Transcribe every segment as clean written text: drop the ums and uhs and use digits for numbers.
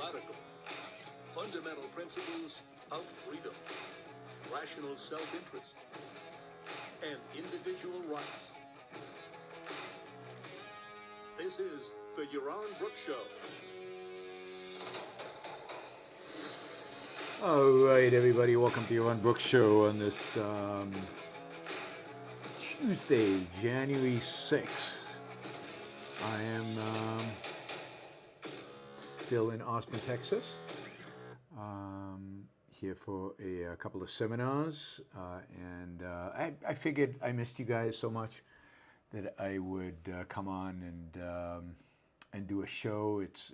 radical. Fundamental principles of freedom, rational self-interest, and individual rights. This is the Yaron Brooks Show. All right, everybody, welcome to Yaron Brooks Show on this Tuesday, January 6th. I am still in Austin, Texas, here for a couple of seminars, and I figured I missed you guys so much that I would come on and do a show. It's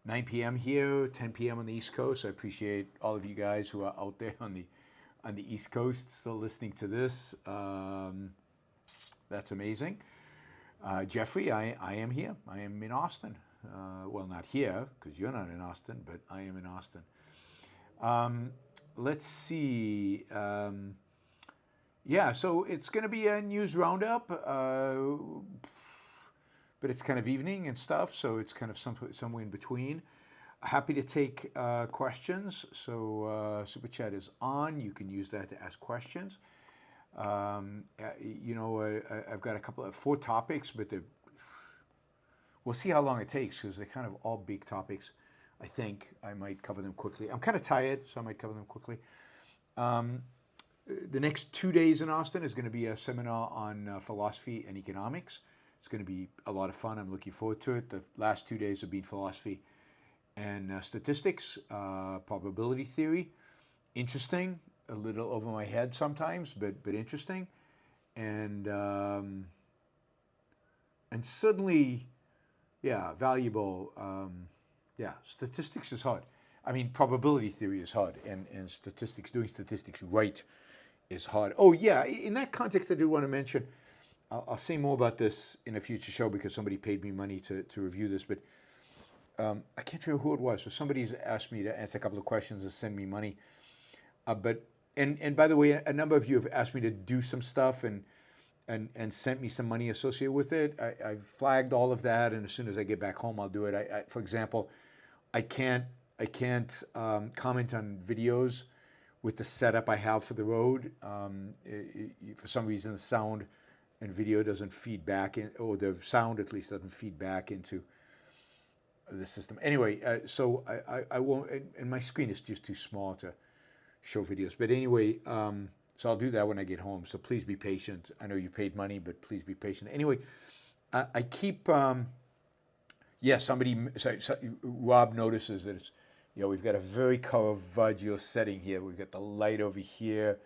9 p.m. here, 10 p.m. on the East Coast. I appreciate all of you guys who are out there on the East Coast still listening to this. That's amazing. Jeffrey, I am here. I am in Austin. Well, not here, because you're not in Austin, but I am in Austin. Let's see. Yeah, so it's going to be a news roundup, but it's kind of evening and stuff, so it's kind of somewhere in between. Happy to take questions, so Super Chat is on. You can use that to ask questions. You know, I've got four topics, but we'll see how long it takes, because they're kind of all big topics. I think I might cover them quickly. I'm kind of tired, so I might cover them quickly. The next 2 days in Austin is going to be a seminar on philosophy and economics. It's going to be a lot of fun. I'm looking forward to it. The last 2 days have been philosophy and statistics, probability theory. Interesting, a little over my head sometimes, but interesting. And suddenly, yeah, valuable. Yeah, statistics is hard. I mean, probability theory is hard, and statistics, doing statistics right is hard. Oh yeah, in that context, I do want to mention, I'll say more about this in a future show because somebody paid me money to review this, but I can't remember who it was. So somebody's asked me to answer a couple of questions and send me money. And by the way, a number of you have asked me to do some stuff and sent me some money associated with it. I've flagged all of that, and as soon as I get back home, I'll do it. For example, I can't comment on videos with the setup I have for the road. For some reason, the sound and video doesn't feed back in, or the sound at least doesn't feed back into the system. Anyway, so I won't, and my screen is just too small to show videos. But anyway, so I'll do that when I get home. So please be patient. I know you paid money, but please be patient. Anyway, I keep, yeah, Rob notices that it's, you know, we've got a very Caravaggio setting here. We've got the light over here.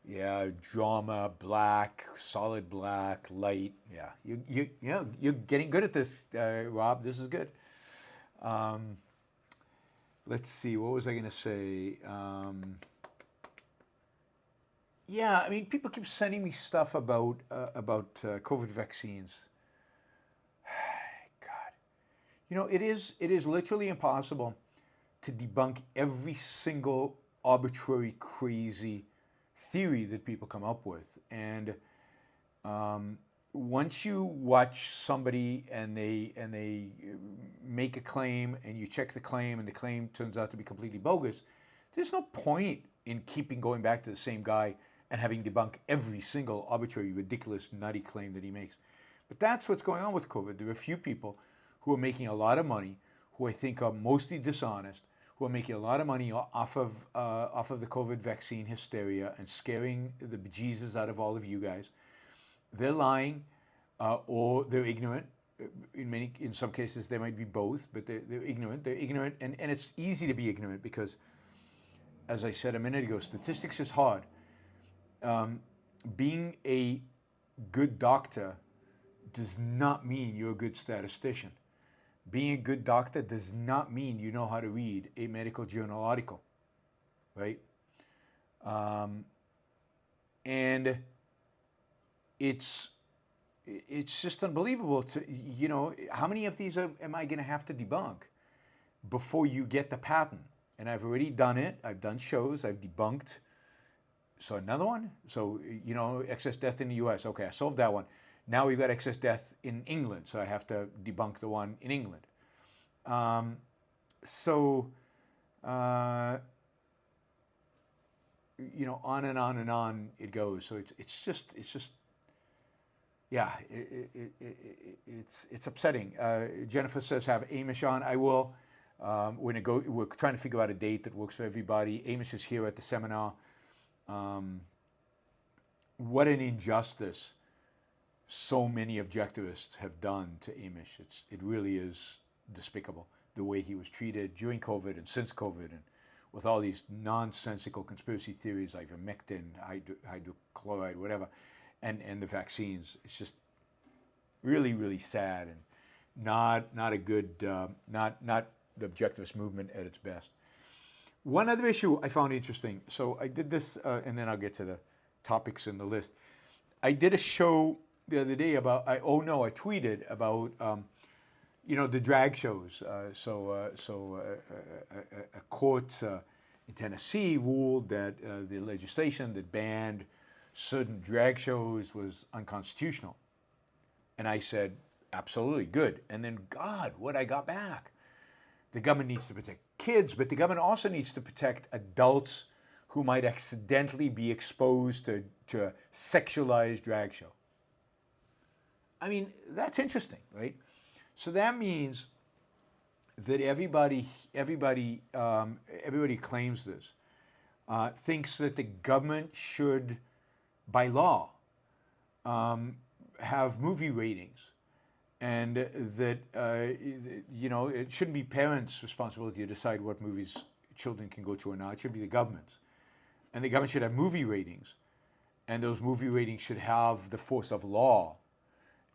Yeah, drama, black, solid black, light. Yeah, you know, you're getting good at this, Rob. This is good. Let's see. What was I going to say? Yeah, I mean, people keep sending me stuff about COVID vaccines. God, you know, it is literally impossible to debunk every single arbitrary, crazy theory that people come up with. And once you watch somebody and they make a claim and you check the claim and the claim turns out to be completely bogus, there's no point in keeping going back to the same guy and having debunked every single arbitrary, ridiculous, nutty claim that he makes. But that's what's going on with COVID. There are a few people who are making a lot of money, who I think are mostly dishonest, who are making a lot of money off of the COVID vaccine hysteria and scaring the bejesus out of all of you guys. They're lying, or they're ignorant. In some cases, they might be both, but they're ignorant. They're ignorant, and it's easy to be ignorant because, as I said a minute ago, statistics is hard. Being a good doctor does not mean you're a good statistician. Being a good doctor does not mean you know how to read a medical journal article, right? And it's just unbelievable to, you know, how many of these am I going to have to debunk before you get the patent? And I've already done it. I've done shows. I've debunked. So another one. So, you know, excess death in the U.S. Okay, I solved that one. Now we've got excess death in England, so I have to debunk the one in England. so, on and on and on it goes. So it's just, yeah, it's upsetting. Jennifer says, have Amish on. I will. We're trying to figure out a date that works for everybody. Amish is here at the seminar. What an injustice so many objectivists have done to Amish. It really is despicable, the way he was treated during COVID and since COVID, and with all these nonsensical conspiracy theories like ivermectin, hydrochloride, whatever, and the vaccines. It's just really, really sad, and not a good, not the objectivist movement at its best. One other issue I found interesting. So I did this, and then I'll get to the topics in the list. I did a show the other day about, I tweeted about, the drag shows. A court in Tennessee ruled that the legislation that banned certain drag shows was unconstitutional. And I said, absolutely, good. And then, God, what I got back. The government needs to protect kids, but the government also needs to protect adults who might accidentally be exposed to a sexualized drag show. I mean, that's interesting, right? So that means that everybody claims this, thinks that the government should, by law, have movie ratings, and that it shouldn't be parents' responsibility to decide what movies children can go to or not. It should be the government's, and the government should have movie ratings, and those movie ratings should have the force of law.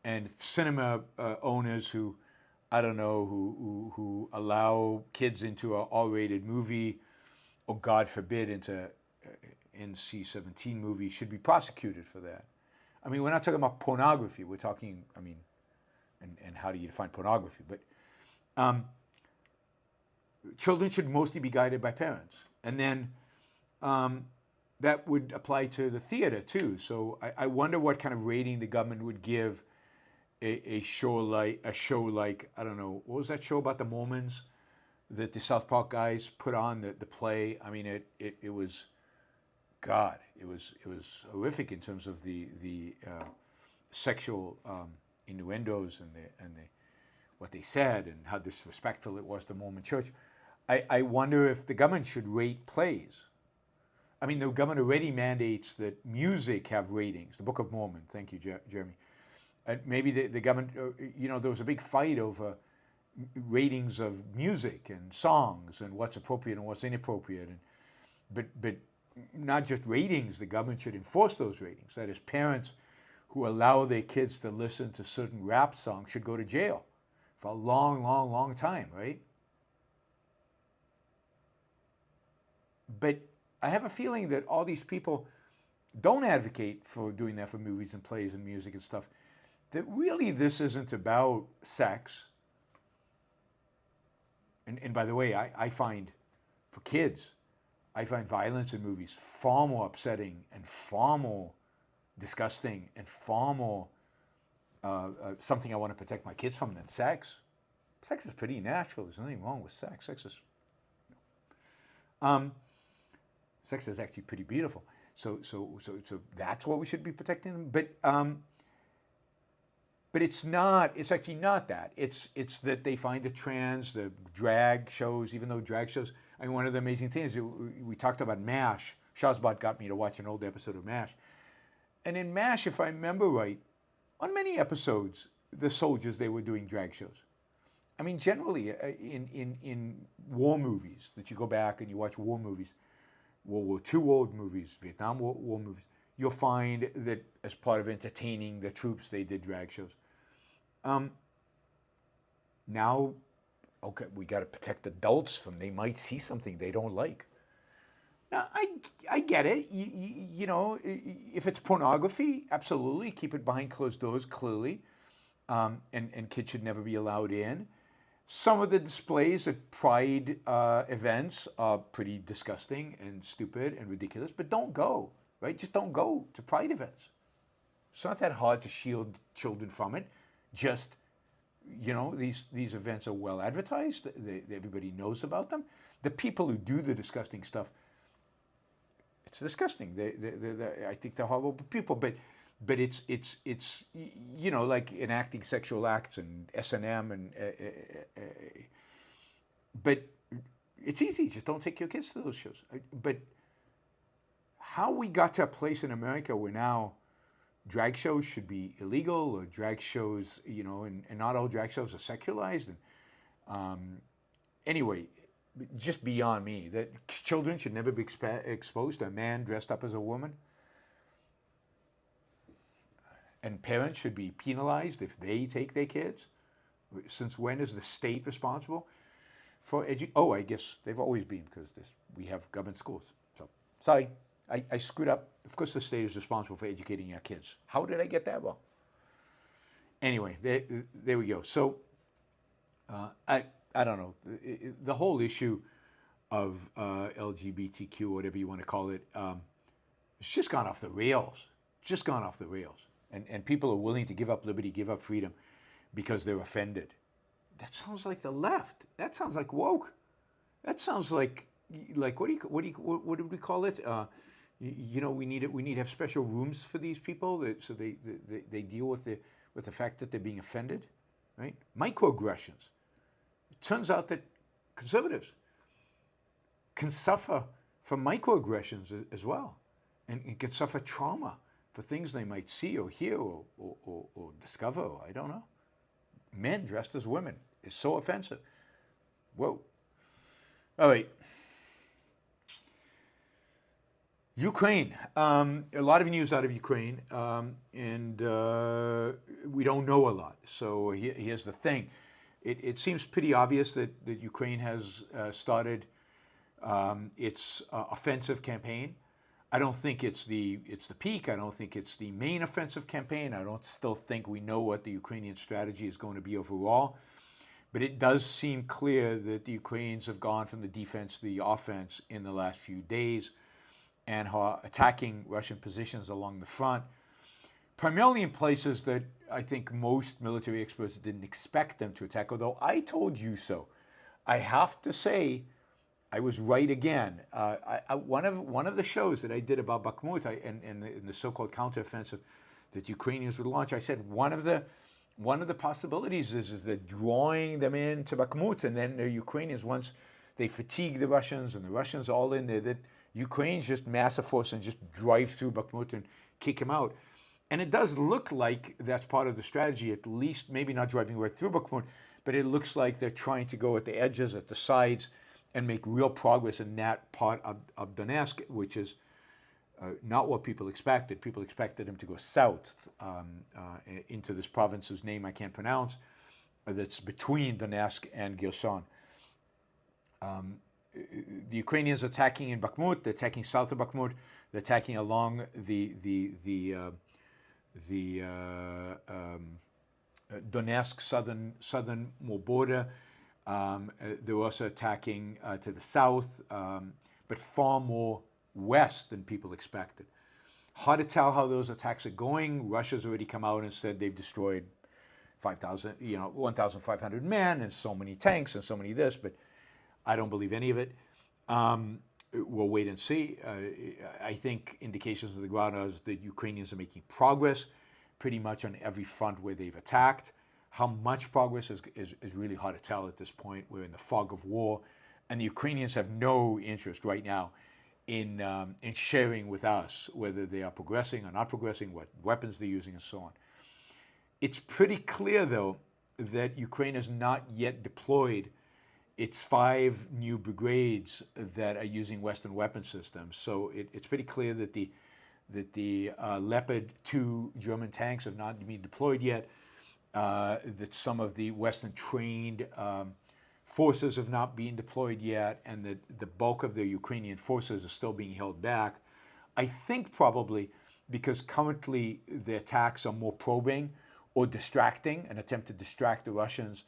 And cinema owners who allow kids into an R-rated movie, or God forbid into NC-17 movie, should be prosecuted for that. I mean, we're not talking about pornography. We're talking, and how do you define pornography? But children should mostly be guided by parents. And then that would apply to the theater too. So I wonder what kind of rating the government would give a show like, I don't know, what was that show about the Mormons that the South Park guys put on, the play? I mean, it was, God, it was horrific in terms of the sexual innuendos and what they said and how disrespectful it was to the Mormon Church. I wonder if the government should rate plays. I mean, the government already mandates that music have ratings. The Book of Mormon. Thank you, Jeremy. Maybe the government, there was a big fight over ratings of music and songs and what's appropriate and what's inappropriate. But not just ratings, the government should enforce those ratings. That is, parents who allow their kids to listen to certain rap songs should go to jail for a long, long, long time, right? But I have a feeling that all these people don't advocate for doing that for movies and plays and music and stuff. That really this isn't about sex. And by the way, I find, for kids, I find violence in movies far more upsetting and far more disgusting and far more something I want to protect my kids from than sex. Sex is pretty natural. There's nothing wrong with sex. Sex is actually pretty beautiful. So that's what we should be protecting. But it's not. It's actually not that. It's that they find the drag shows, even though drag shows. I mean, one of the amazing things we talked about MASH. Shazbot got me to watch an old episode of MASH, and in MASH, if I remember right, on many episodes, the soldiers, they were doing drag shows. I mean, generally in war movies that you go back and you watch war movies, World War II war movies, Vietnam War movies, you'll find that as part of entertaining the troops, they did drag shows. Now, okay, we got to protect adults from, they might see something they don't like. Now, I get it. You know, if it's pornography, absolutely, keep it behind closed doors, clearly, and kids should never be allowed in. Some of the displays at Pride events are pretty disgusting and stupid and ridiculous, but don't go, right? Just don't go to Pride events. It's not that hard to shield children from it. Just you know, these events are well advertised. Everybody knows about them. The people who do the disgusting stuff, it's disgusting. I think they're horrible people, but it's you know, like enacting sexual acts and S&M and but it's easy. Just don't take your kids to those shows. But how we got to a place in America where now drag shows should be illegal, or drag shows, you know, and not all drag shows are secularized. And anyway, just beyond me, that children should never be exposed to a man dressed up as a woman. And parents should be penalized if they take their kids. Since when is the state responsible for Oh, I guess they've always been, because we have government schools. So, sorry, I screwed up. Of course the state is responsible for educating our kids. How did I get that wrong? Anyway, there we go. So, I don't know. The whole issue of LGBTQ, whatever you want to call it, it's just gone off the rails. Just gone off the rails. And people are willing to give up liberty, give up freedom, because they're offended. That sounds like the left. That sounds like woke. That sounds like what do we call it? You know, we need to have special rooms for these people so they deal with the fact that they're being offended, right? Microaggressions. It turns out that conservatives can suffer from microaggressions as well, and can suffer trauma for things they might see or hear or discover, or I don't know. Men dressed as women is so offensive. Whoa. All right. Ukraine. A lot of news out of Ukraine, and we don't know a lot. So here's the thing. It seems pretty obvious that Ukraine has started its offensive campaign. I don't think it's the peak. I don't think it's the main offensive campaign. I don't still think we know what the Ukrainian strategy is going to be overall. But it does seem clear that the Ukrainians have gone from the defense to the offense in the last few days, and are attacking Russian positions along the front, primarily in places that I think most military experts didn't expect them to attack, although I told you so. I have to say, I was right again. One of the shows that I did about Bakhmut and the so-called counteroffensive that Ukrainians would launch, I said one of the possibilities is that drawing them into Bakhmut, and then the Ukrainians, once they fatigue the Russians and the Russians are all in there, that Ukrainians just mass a force and just drive through Bakhmut and kick him out. And it does look like that's part of the strategy, at least maybe not driving right through Bakhmut, but it looks like they're trying to go at the edges, at the sides, and make real progress in that part of Donetsk, which is not what people expected. People expected them to go south into this province whose name I can't pronounce, that's between Donetsk and Kherson. The Ukrainians attacking in Bakhmut, they're attacking south of Bakhmut, they're attacking along the Donetsk southern border. They're also attacking to the south, but far more west than people expected. Hard to tell how those attacks are going. Russia's already come out and said they've destroyed 1,500 men and so many tanks and so many this, but I don't believe any of it. We'll wait and see. I think indications of the ground are that Ukrainians are making progress pretty much on every front where they've attacked. How much progress is really hard to tell at this point. We're in the fog of war, and the Ukrainians have no interest right now in sharing with us whether they are progressing or not progressing, what weapons they're using, and so on. It's pretty clear, though, that Ukraine has not yet deployed its 5 new brigades that are using Western weapon systems. So it's pretty clear that the Leopard 2 German tanks have not been deployed yet. That some of the Western trained forces have not been deployed yet, and that the bulk of the Ukrainian forces are still being held back. I think probably because currently the attacks are more probing or distracting, an attempt to distract the Russians.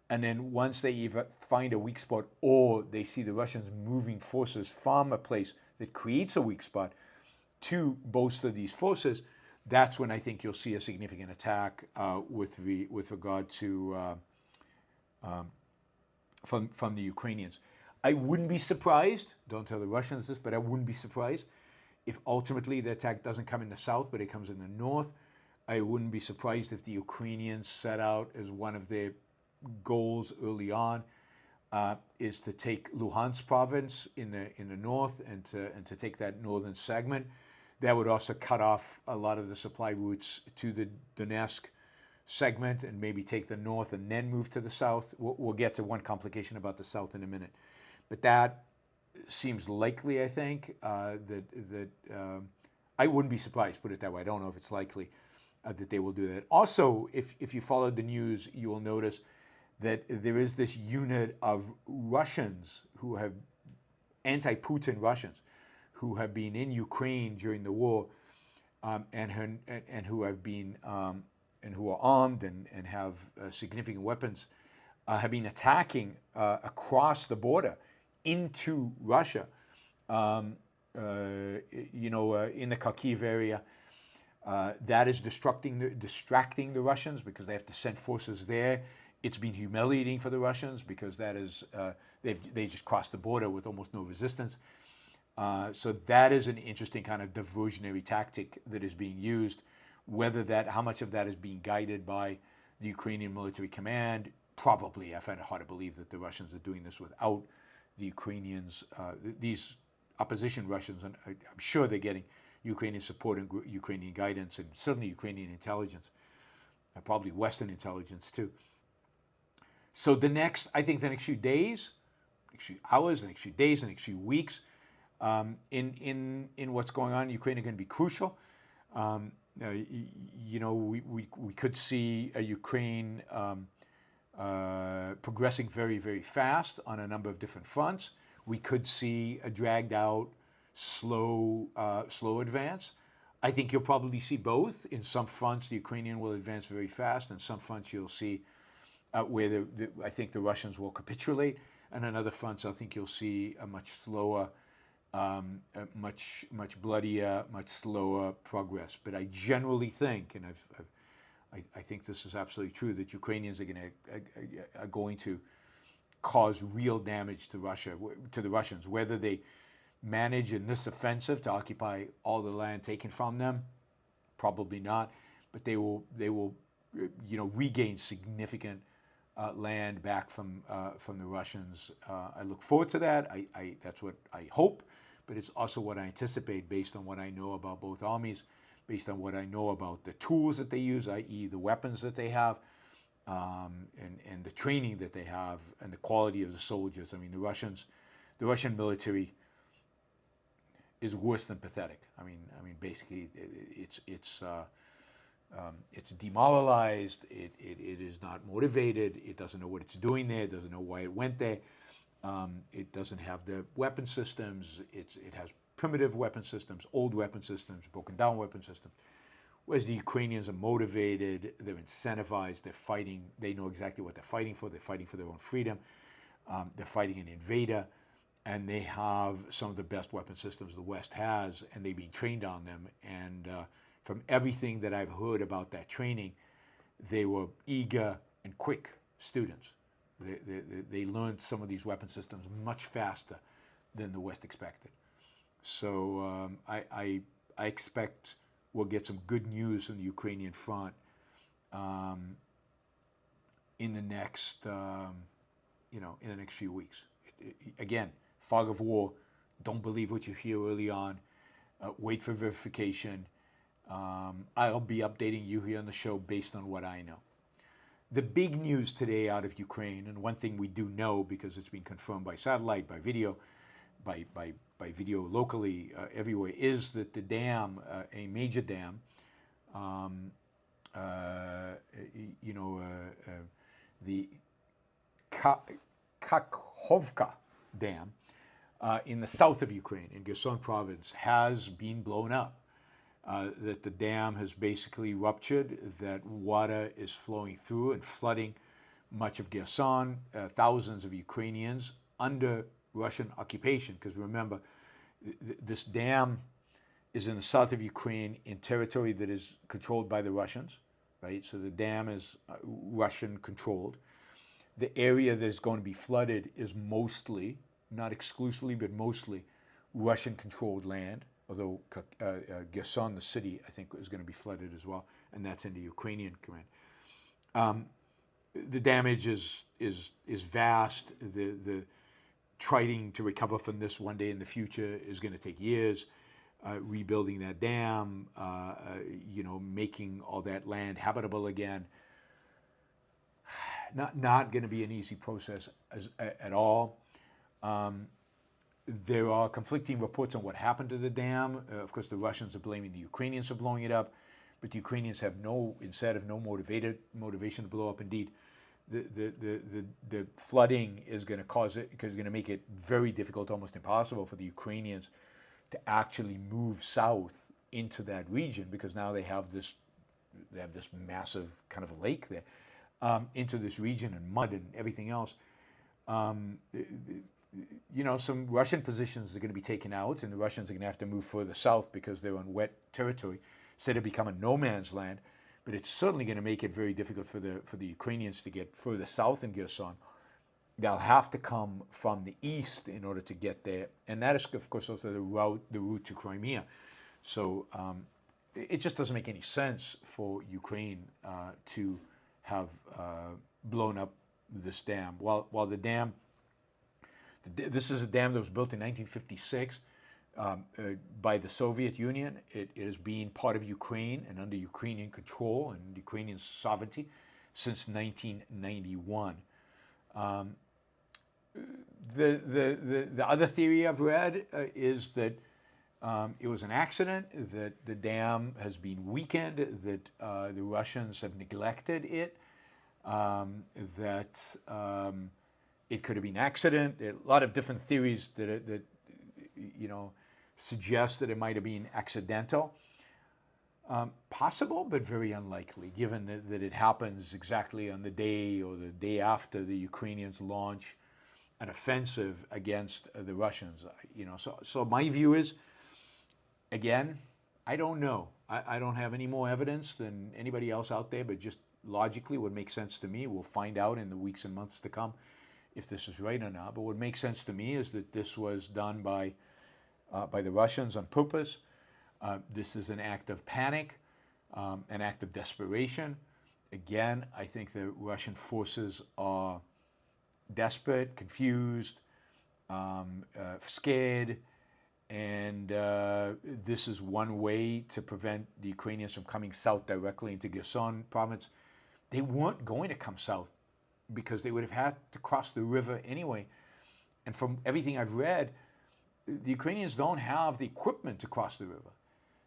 And then once they either find a weak spot or they see the Russians moving forces from a place that creates a weak spot to bolster these forces, that's when I think you'll see a significant attack with regard to from the Ukrainians. I wouldn't be surprised, don't tell the Russians this, but I wouldn't be surprised if ultimately the attack doesn't come in the south, but it comes in the north. I wouldn't be surprised if the Ukrainians set out as one of their goals early on is to take Luhansk province in the north and to take that northern segment. That would also cut off a lot of the supply routes to the Donetsk segment and maybe take the north and then move to the south. We'll get to one complication about the south in a minute. But that seems likely, I think, that I wouldn't be surprised, put it that way. I don't know if it's likely that they will do that. Also, if you followed the news, you will notice that there is this unit of Russians who have, anti-Putin Russians, who have been in Ukraine during the war and who have been and who are armed and have significant weapons, have been attacking across the border into Russia. In the Kharkiv area, that is distracting the Russians because they have to send forces there. It's been humiliating for the Russians because that is they just crossed the border with almost no resistance. So that is an interesting kind of diversionary tactic that is being used. How much of that is being guided by the Ukrainian military command, probably. I find it hard to believe that the Russians are doing this without the Ukrainians, these opposition Russians, and I'm sure they're getting Ukrainian support and Ukrainian guidance, and certainly Ukrainian intelligence, probably Western intelligence too. So the next few days, next few hours, the next few days, the next few weeks, in what's going on in Ukraine are going to be crucial. We could see Ukraine progressing very, very fast on a number of different fronts. We could see a dragged out, slow advance. I think you'll probably see both. In some fronts, the Ukrainian will advance very fast. In some fronts, you'll see where I think the Russians will capitulate. And on other fronts, I think you'll see a much slower, much bloodier, much slower progress. But I generally think, and I think this is absolutely true, that Ukrainians are going to cause real damage to the Russians, whether they manage in this offensive to occupy all the land taken from them, probably not, but they will regain significant land back from the Russians. I look forward to that. That's what I hope, but it's also what I anticipate based on what I know about both armies, based on what I know about the tools that they use, i.e. the weapons that they have, and the training that they have, and the quality of the soldiers. I mean, the Russian military is worse than pathetic. I mean, basically, it's demoralized. It is not motivated. It doesn't know what it's doing there. It doesn't know why it went there. It doesn't have the weapon systems. It has primitive weapon systems, old weapon systems, broken down weapon systems. Whereas the Ukrainians are motivated, they're incentivized, they're fighting, they know exactly what they're fighting for their own freedom. They're fighting an invader, and they have some of the best weapon systems the West has, and they've been trained on them. And from everything that I've heard about that training, they were eager and quick students. They learned some of these weapon systems much faster than the West expected. So I expect we'll get some good news on the Ukrainian front in the next few weeks. Again, fog of war. Don't believe what you hear early on. Wait for verification. I'll be updating you here on the show based on what I know. The big news today out of Ukraine, and one thing we do know because it's been confirmed by satellite, by video, by video locally everywhere, is that the dam, a major dam, the Kakhovka Dam in the south of Ukraine, in Kherson province, has been blown up. That the dam has basically ruptured, that water is flowing through and flooding much of Kherson, thousands of Ukrainians under Russian occupation. Because remember, this dam is in the south of Ukraine in territory that is controlled by the Russians, right? So the dam is Russian controlled. The area that's going to be flooded is mostly, not exclusively, but mostly Russian controlled land, although Kherson, the city, I think is going to be flooded as well, and that's in the Ukrainian command. The damage is vast. The trying to recover from this one day in the future is going to take years. Rebuilding that dam, making all that land habitable again. Not going to be an easy process at all. There are conflicting reports on what happened to the dam. Of course, the Russians are blaming the Ukrainians for blowing it up, but the Ukrainians have no motivation to blow up. Indeed, the flooding is going to cause it, because it's going to make it very difficult, almost impossible, for the Ukrainians to actually move south into that region, because now they have this massive kind of lake there, into this region, and mud and everything else. Some Russian positions are going to be taken out, and the Russians are going to have to move further south because they're on wet territory, instead of becoming no man's land. But it's certainly going to make it very difficult for the Ukrainians to get further south in Kherson. They'll have to come from the east in order to get there, and that is, of course, also the route to Crimea. So it just doesn't make any sense for Ukraine to have blown up this dam. While the dam, this is a dam that was built in 1956 by the Soviet Union. It is being part of Ukraine and under Ukrainian control and Ukrainian sovereignty since 1991. The other theory I've read is that it was an accident, that the dam has been weakened, that the Russians have neglected it, that it could have been an accident. There are a lot of different theories that suggest that it might have been accidental. Possible, but very unlikely, given that it happens exactly on the day or the day after the Ukrainians launch an offensive against the Russians. So my view is, again, I don't know. I don't have any more evidence than anybody else out there, but just logically what makes sense to me, we'll find out in the weeks and months to come if this is right or not. But what makes sense to me is that this was done by the Russians on purpose. This is an act of panic, an act of desperation. Again, I think the Russian forces are desperate, confused, scared, and this is one way to prevent the Ukrainians from coming south directly into Kherson province. They weren't going to come south because they would have had to cross the river anyway. And from everything I've read, the Ukrainians don't have the equipment to cross the river.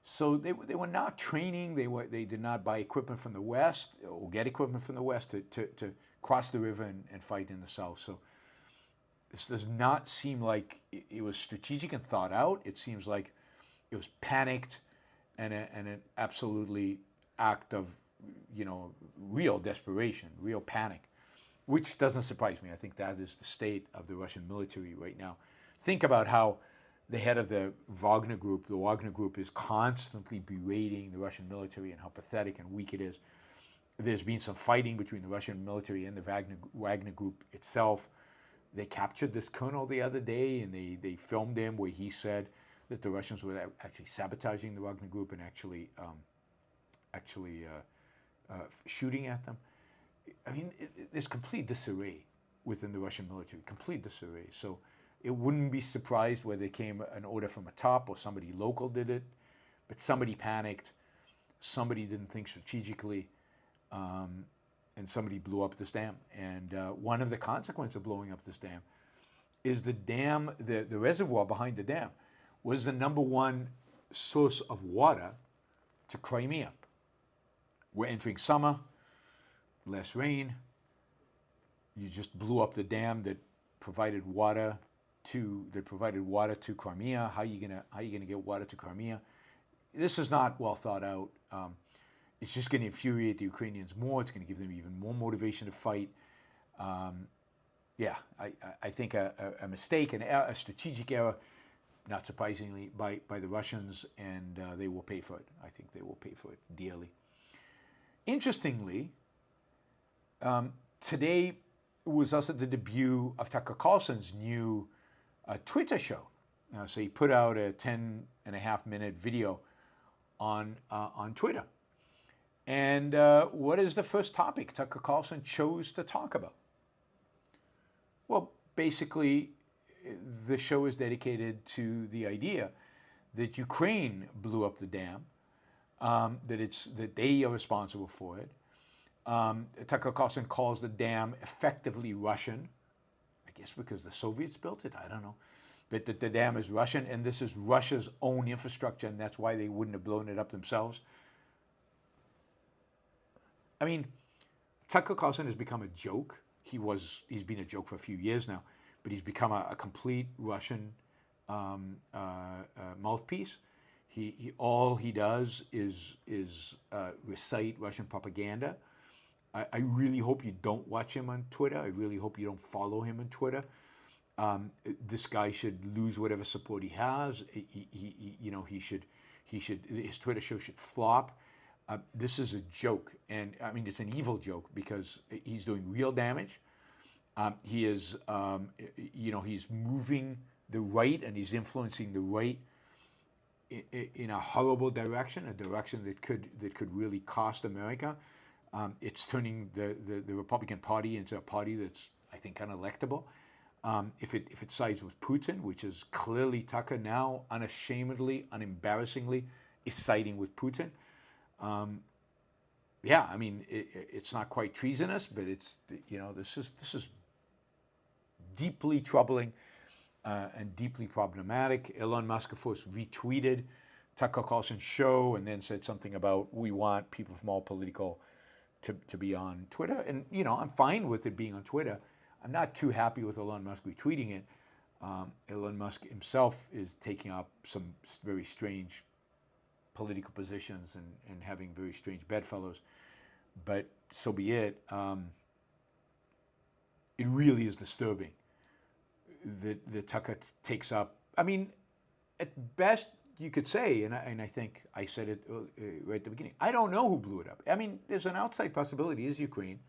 So they were not training. They did not buy equipment from the West or get equipment from the West to cross the river and fight in the South. So this does not seem like it was strategic and thought out. It seems like it was panicked and an absolutely act of real desperation, real panic, which doesn't surprise me. I think that is the state of the Russian military right now. Think about how the head of the Wagner Group is constantly berating the Russian military and how pathetic and weak it is. There's been some fighting between the Russian military and the Wagner Group itself. They captured this colonel the other day, and they filmed him where he said that the Russians were actually sabotaging the Wagner Group and actually shooting at them. I mean, there's complete disarray within the Russian military, complete disarray. So it wouldn't be surprised where there came an order from a top or somebody local did it, but somebody panicked, somebody didn't think strategically, and somebody blew up this dam. And one of the consequences of blowing up this dam is the dam, the reservoir behind the dam was the number one source of water to Crimea. We're entering summer, less rain. You just blew up the dam that provided water to Crimea. How are you gonna get water to Crimea? This is not well thought out. It's just going to infuriate the Ukrainians more. It's going to give them even more motivation to fight. I think a mistake, a strategic error. not surprisingly, by the Russians, and they will pay for it. I think they will pay for it dearly. Interestingly, today was also the debut of Tucker Carlson's new Twitter show. So he put out a 10.5-minute video on Twitter. And what is the first topic Tucker Carlson chose to talk about? Well, basically, the show is dedicated to the idea that Ukraine blew up the dam, that they are responsible for it. Tucker Carlson calls the dam effectively Russian, I guess because the Soviets built it, I don't know. But that the dam is Russian, and this is Russia's own infrastructure, and that's why they wouldn't have blown it up themselves. I mean, Tucker Carlson has become a joke. He's been a joke for a few years now, but he's become a complete Russian mouthpiece. All he does is recite Russian propaganda. I really hope you don't watch him on Twitter. I really hope you don't follow him on Twitter. This guy should lose whatever support he has. His Twitter show should flop. This is a joke, and I mean it's an evil joke because he's doing real damage. He is, he's moving the right and he's influencing the right in a horrible direction, a direction that could really cost America. It's turning the Republican Party into a party that's, I think, unelectable. If it sides with Putin, which is clearly Tucker now, unashamedly, unembarrassingly, is siding with Putin. Yeah, I mean, it's not quite treasonous, but it's, this is deeply troubling and deeply problematic. Elon Musk, of course, retweeted Tucker Carlson's show and then said something about we want people from all political to be on Twitter. And, I'm fine with it being on Twitter. I'm not too happy with Elon Musk retweeting it. Elon Musk himself is taking up some very strange political positions and having very strange bedfellows. But so be it. It really is disturbing that Tucker takes up. I mean, at best, you could say, and I think I said it right at the beginning, I don't know who blew it up. I mean, there's an outside possibility, is Ukraine.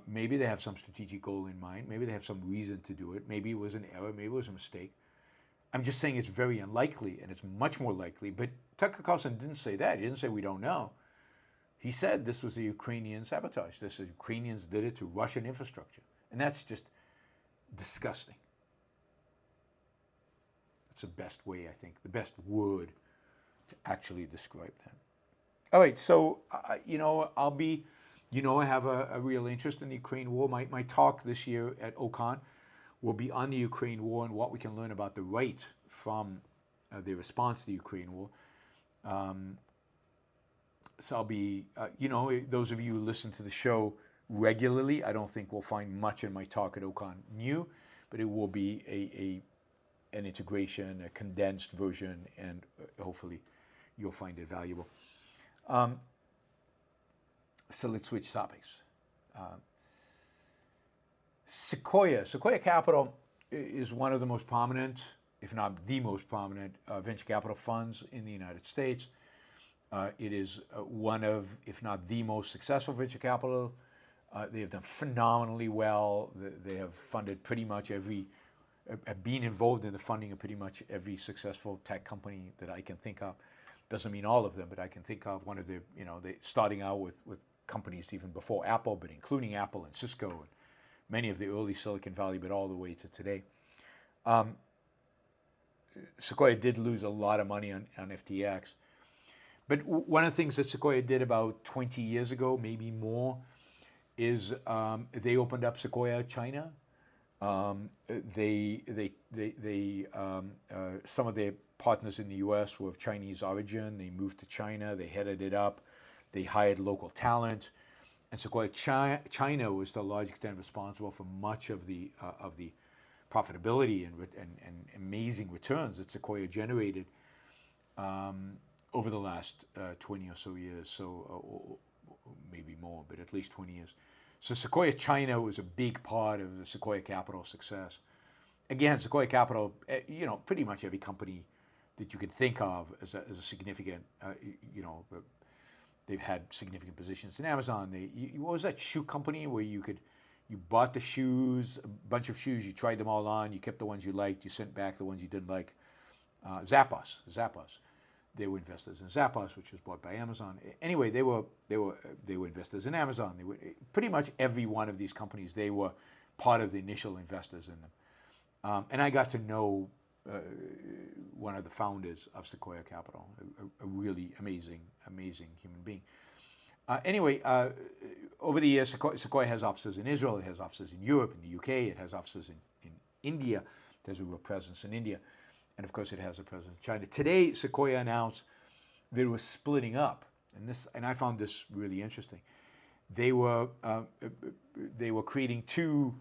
Maybe they have some strategic goal in mind. Maybe they have some reason to do it. Maybe it was an error. Maybe it was a mistake. I'm just saying it's very unlikely, and it's much more likely. But Tucker Carlson didn't say that. He didn't say we don't know. He said this was a Ukrainian sabotage. The Ukrainians did it to Russian infrastructure. And that's just disgusting. That's the best way, I think, the best word to actually describe that. All right, so, I'll be, I have a real interest in the Ukraine war. My talk this year at Onkar will be on the Ukraine war and what we can learn about the right from the response to the Ukraine war. So I'll be, those of you who listen to the show regularly, I don't think we'll find much in my talk at Onkar new, but it will be an integration, a condensed version, and hopefully you'll find it valuable. So let's switch topics. Sequoia Capital is one of the most prominent, if not the most prominent, venture capital funds in the United States. It is one of, if not the most successful venture capital. They have done phenomenally well. They have funded pretty much been involved in the funding of pretty much every successful tech company that I can think of. Doesn't mean all of them, but I can think of one of the, they starting out with companies even before Apple, but including Apple and Cisco and many of the early Silicon Valley, but all the way to today. Sequoia did lose a lot of money on FTX. But one of the things that Sequoia did about 20 years ago, maybe more, is they opened up Sequoia China. Some of their partners in the U.S. were of Chinese origin. They moved to China. They headed it up. They hired local talent. And Sequoia China was to a large extent responsible for much of the profitability and amazing returns that Sequoia generated over the last 20 or so years, or maybe more, but at least 20 years. So Sequoia China was a big part of the Sequoia Capital success. again, Sequoia Capital, pretty much every company that you can think of as a significant, they've had significant positions in Amazon. What was that shoe company where you bought the shoes, a bunch of shoes, you tried them all on, you kept the ones you liked, you sent back the ones you didn't like. Zappos. They were investors in Zappos, which was bought by Amazon. Anyway, they were investors in Amazon. They were pretty much every one of these companies. They were part of the initial investors in them. And I got to know one of the founders of Sequoia Capital, a really amazing human being. Anyway, over the years, Sequoia has offices in Israel, it has offices in Europe, in the UK, it has offices in India. There's a real presence in India. And of course, it has a presence in China. Today, Sequoia announced they were splitting up, and I found this really interesting. They were creating two.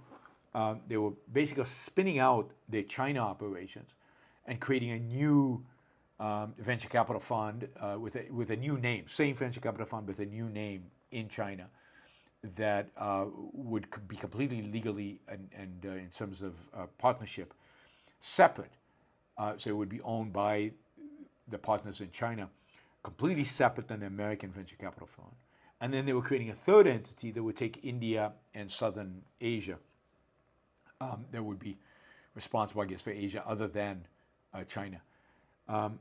They were basically spinning out their China operations and creating a new venture capital fund with a new name, same venture capital fund with a new name in China that would be completely legally and in terms of partnership separate. So it would be owned by the partners in China, completely separate than the American venture capital fund. And then they were creating a third entity that would take India and Southern Asia. That would be responsible, I guess, for Asia other than China. And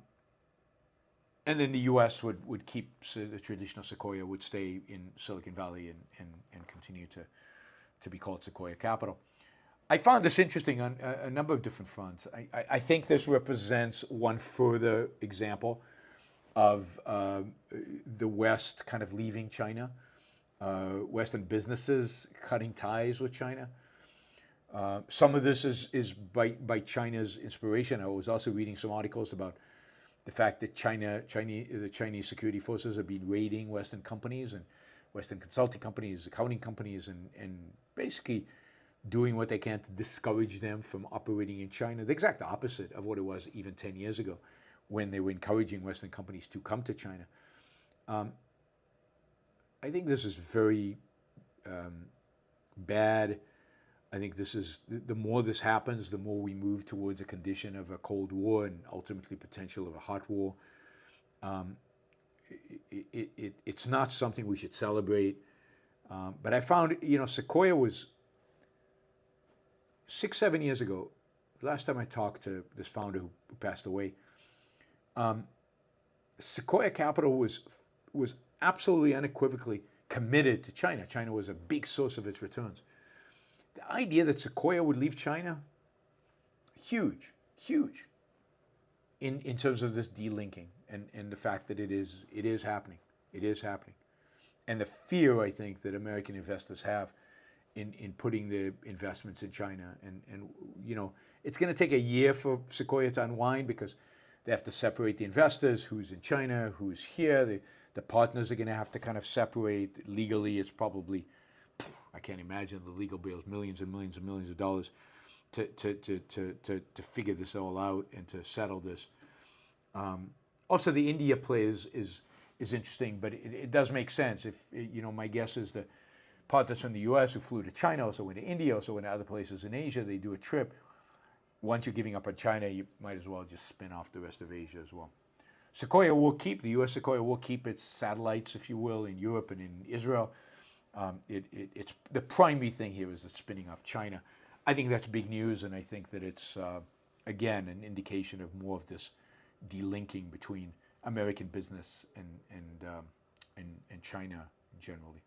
then the U.S. would keep the traditional Sequoia, would stay in Silicon Valley and continue to be called Sequoia Capital. I found this interesting on a number of different fronts. I think this represents one further example of the West kind of leaving China, Western businesses cutting ties with China. Some of this is by China's inspiration. I was also reading some articles about the fact that the Chinese security forces have been raiding Western companies and Western consulting companies, accounting companies, and basically doing what they can to discourage them from operating in China. The exact opposite of what it was even 10 years ago when they were encouraging Western companies to come to China. I think this is very bad. I think this is, the more this happens, the more we move towards a condition of a Cold War and ultimately potential of a hot war. It's not something we should celebrate. But I found, Sequoia was 6-7 years ago, last time I talked to this founder who passed away, Sequoia Capital was absolutely unequivocally committed to China. China was a big source of its returns. The idea that Sequoia would leave China, huge in terms of this delinking and the fact that it is happening. It is happening. And the fear, I think, that American investors have in putting their investments in China. And it's going to take a year for Sequoia to unwind because they have to separate the investors, who's in China, who's here. The partners are going to have to kind of separate. Legally, it's probably, I can't imagine the legal bills, millions and millions and millions of dollars to figure this all out and to settle this. Also, the India play is interesting, but it does make sense. If my guess is the partners from the U.S. who flew to China also went to India, also went to other places in Asia. They do a trip. Once you're giving up on China, you might as well just spin off the rest of Asia as well. Sequoia will keep, the U.S. Sequoia will keep its satellites, if you will, in Europe and in Israel. It's the primary thing here is it's spinning off China. I think that's big news, and I think that it's, again, an indication of more of this delinking between American business and China generally.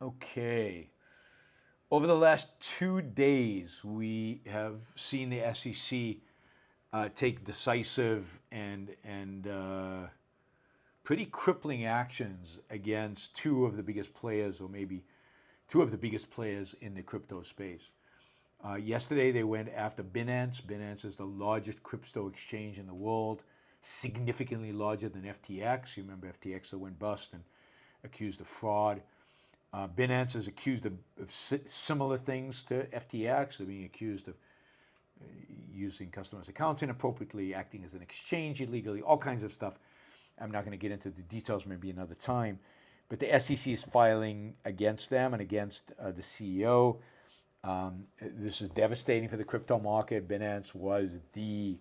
Okay. Over the last 2 days, we have seen the SEC take decisive and pretty crippling actions against two of the biggest players, or maybe two of the biggest players in the crypto space. Yesterday, they went after Binance. Binance is the largest crypto exchange in the world, significantly larger than FTX. You remember FTX that went bust and accused of fraud. Binance is accused of similar things to FTX. They're being accused of using customers' accounts inappropriately, acting as an exchange illegally, all kinds of stuff. I'm not going to get into the details, maybe another time. but the SEC is filing against them and against the CEO. This is devastating for the crypto market. Binance was the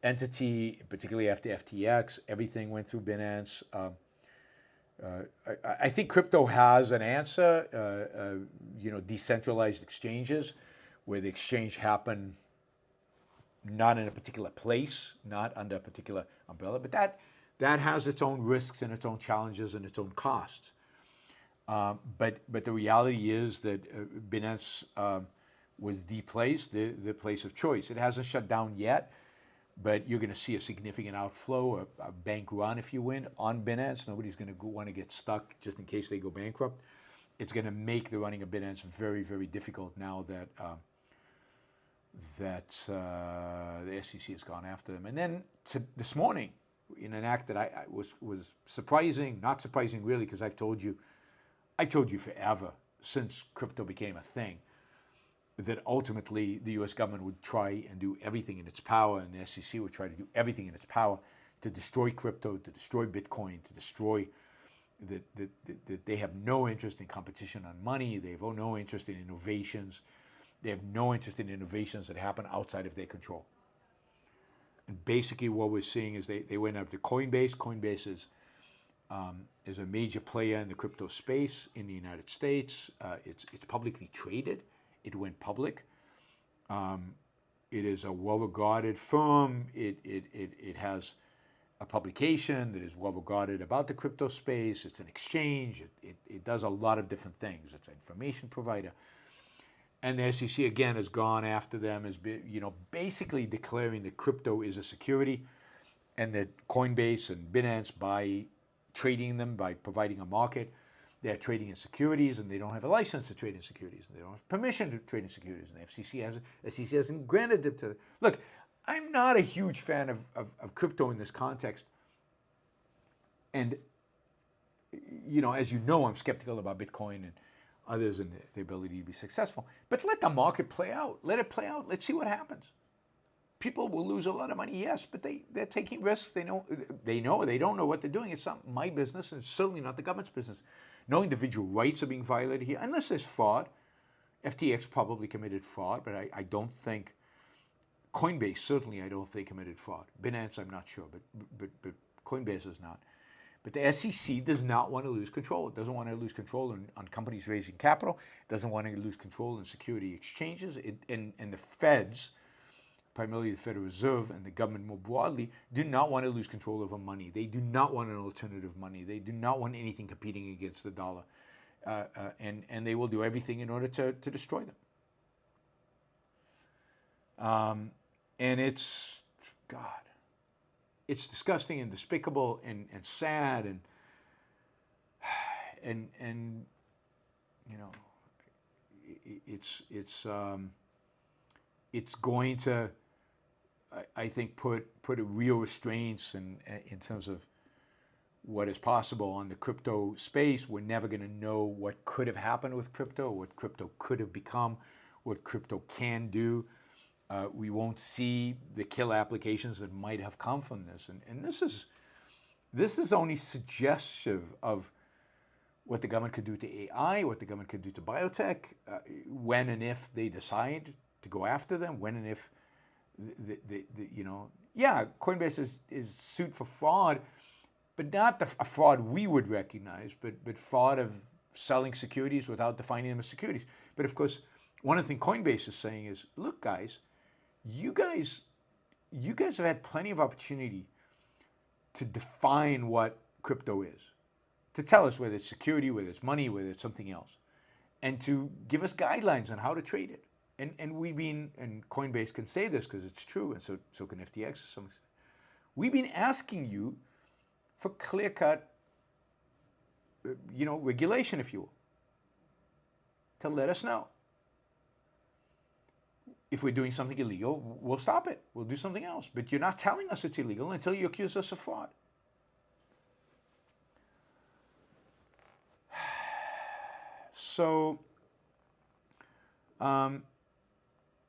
entity, particularly after FTX. Everything went through Binance. I think crypto has an answer. Decentralized exchanges, where the exchange happen not in a particular place, not under a particular umbrella, but that has its own risks and its own challenges and its own costs. But the reality is that Binance was the place of choice. It hasn't shut down yet, but you're going to see a significant outflow, a bank run, if you will, on Binance. Nobody's going to want to get stuck just in case they go bankrupt. It's going to make the running of Binance very, very difficult now that the SEC has gone after them. And then this morning, in an act that I was surprising, not surprising really, because I've told you forever since crypto became a thing, that ultimately the U.S. government would try and do everything in its power, and the SEC would try to do everything in its power to destroy crypto, to destroy Bitcoin, to destroy that they have no interest in competition on money. They have no interest in innovations. They have no interest in innovations that happen outside of their control. And basically what we're seeing is they went up to Coinbase. Coinbase is a major player in the crypto space in the United States. It's publicly traded. It went public. It is a well-regarded firm. It has a publication that is well-regarded about the crypto space. It's an exchange. It does a lot of different things. It's an information provider. And the SEC, again, has gone after them, basically declaring that crypto is a security and that Coinbase and Binance, by trading them, by providing a market, they're trading in securities, and they don't have a license to trade in securities, and they don't have permission to trade in securities, and the SEC hasn't granted them to them. Look, I'm not a huge fan of crypto in this context, and as you know, I'm skeptical about Bitcoin and others and the ability to be successful. But let the market play out. Let it play out. Let's see what happens. People will lose a lot of money, yes, but they're taking risks. They don't know what they're doing. It's not my business, and it's certainly not the government's business. No individual rights are being violated here, unless there's fraud. FTX probably committed fraud, but I don't think, Coinbase certainly I don't think committed fraud. Binance, I'm not sure, but Coinbase is not. But the SEC does not want to lose control. It doesn't want to lose control on companies raising capital. It doesn't want to lose control in security exchanges. And the feds, primarily the Federal Reserve and the government more broadly, do not want to lose control over money. They do not want an alternative money. They do not want anything competing against the dollar. And they will do everything in order to destroy them. And it's, God, it's disgusting and despicable and sad and it's going to, I think, put a real restraints in terms of what is possible on the crypto space. We're never going to know what could have happened with crypto, what crypto could have become, what crypto can do. We won't see the killer applications that might have come from this. And this is only suggestive of what the government could do to AI, what the government could do to biotech, when and if they decide to go after them, when and if, Coinbase is sued for fraud, but not a fraud we would recognize, but fraud of selling securities without defining them as securities. But of course, one of the things Coinbase is saying is, look, guys, you guys have had plenty of opportunity to define what crypto is, to tell us whether it's security, whether it's money, whether it's something else, and to give us guidelines on how to trade it. And we've been, and Coinbase can say this because it's true, and so can FTX to some extent. We've been asking you for clear-cut, regulation, if you will, to let us know. If we're doing something illegal, we'll stop it. We'll do something else. But you're not telling us it's illegal until you accuse us of fraud. So,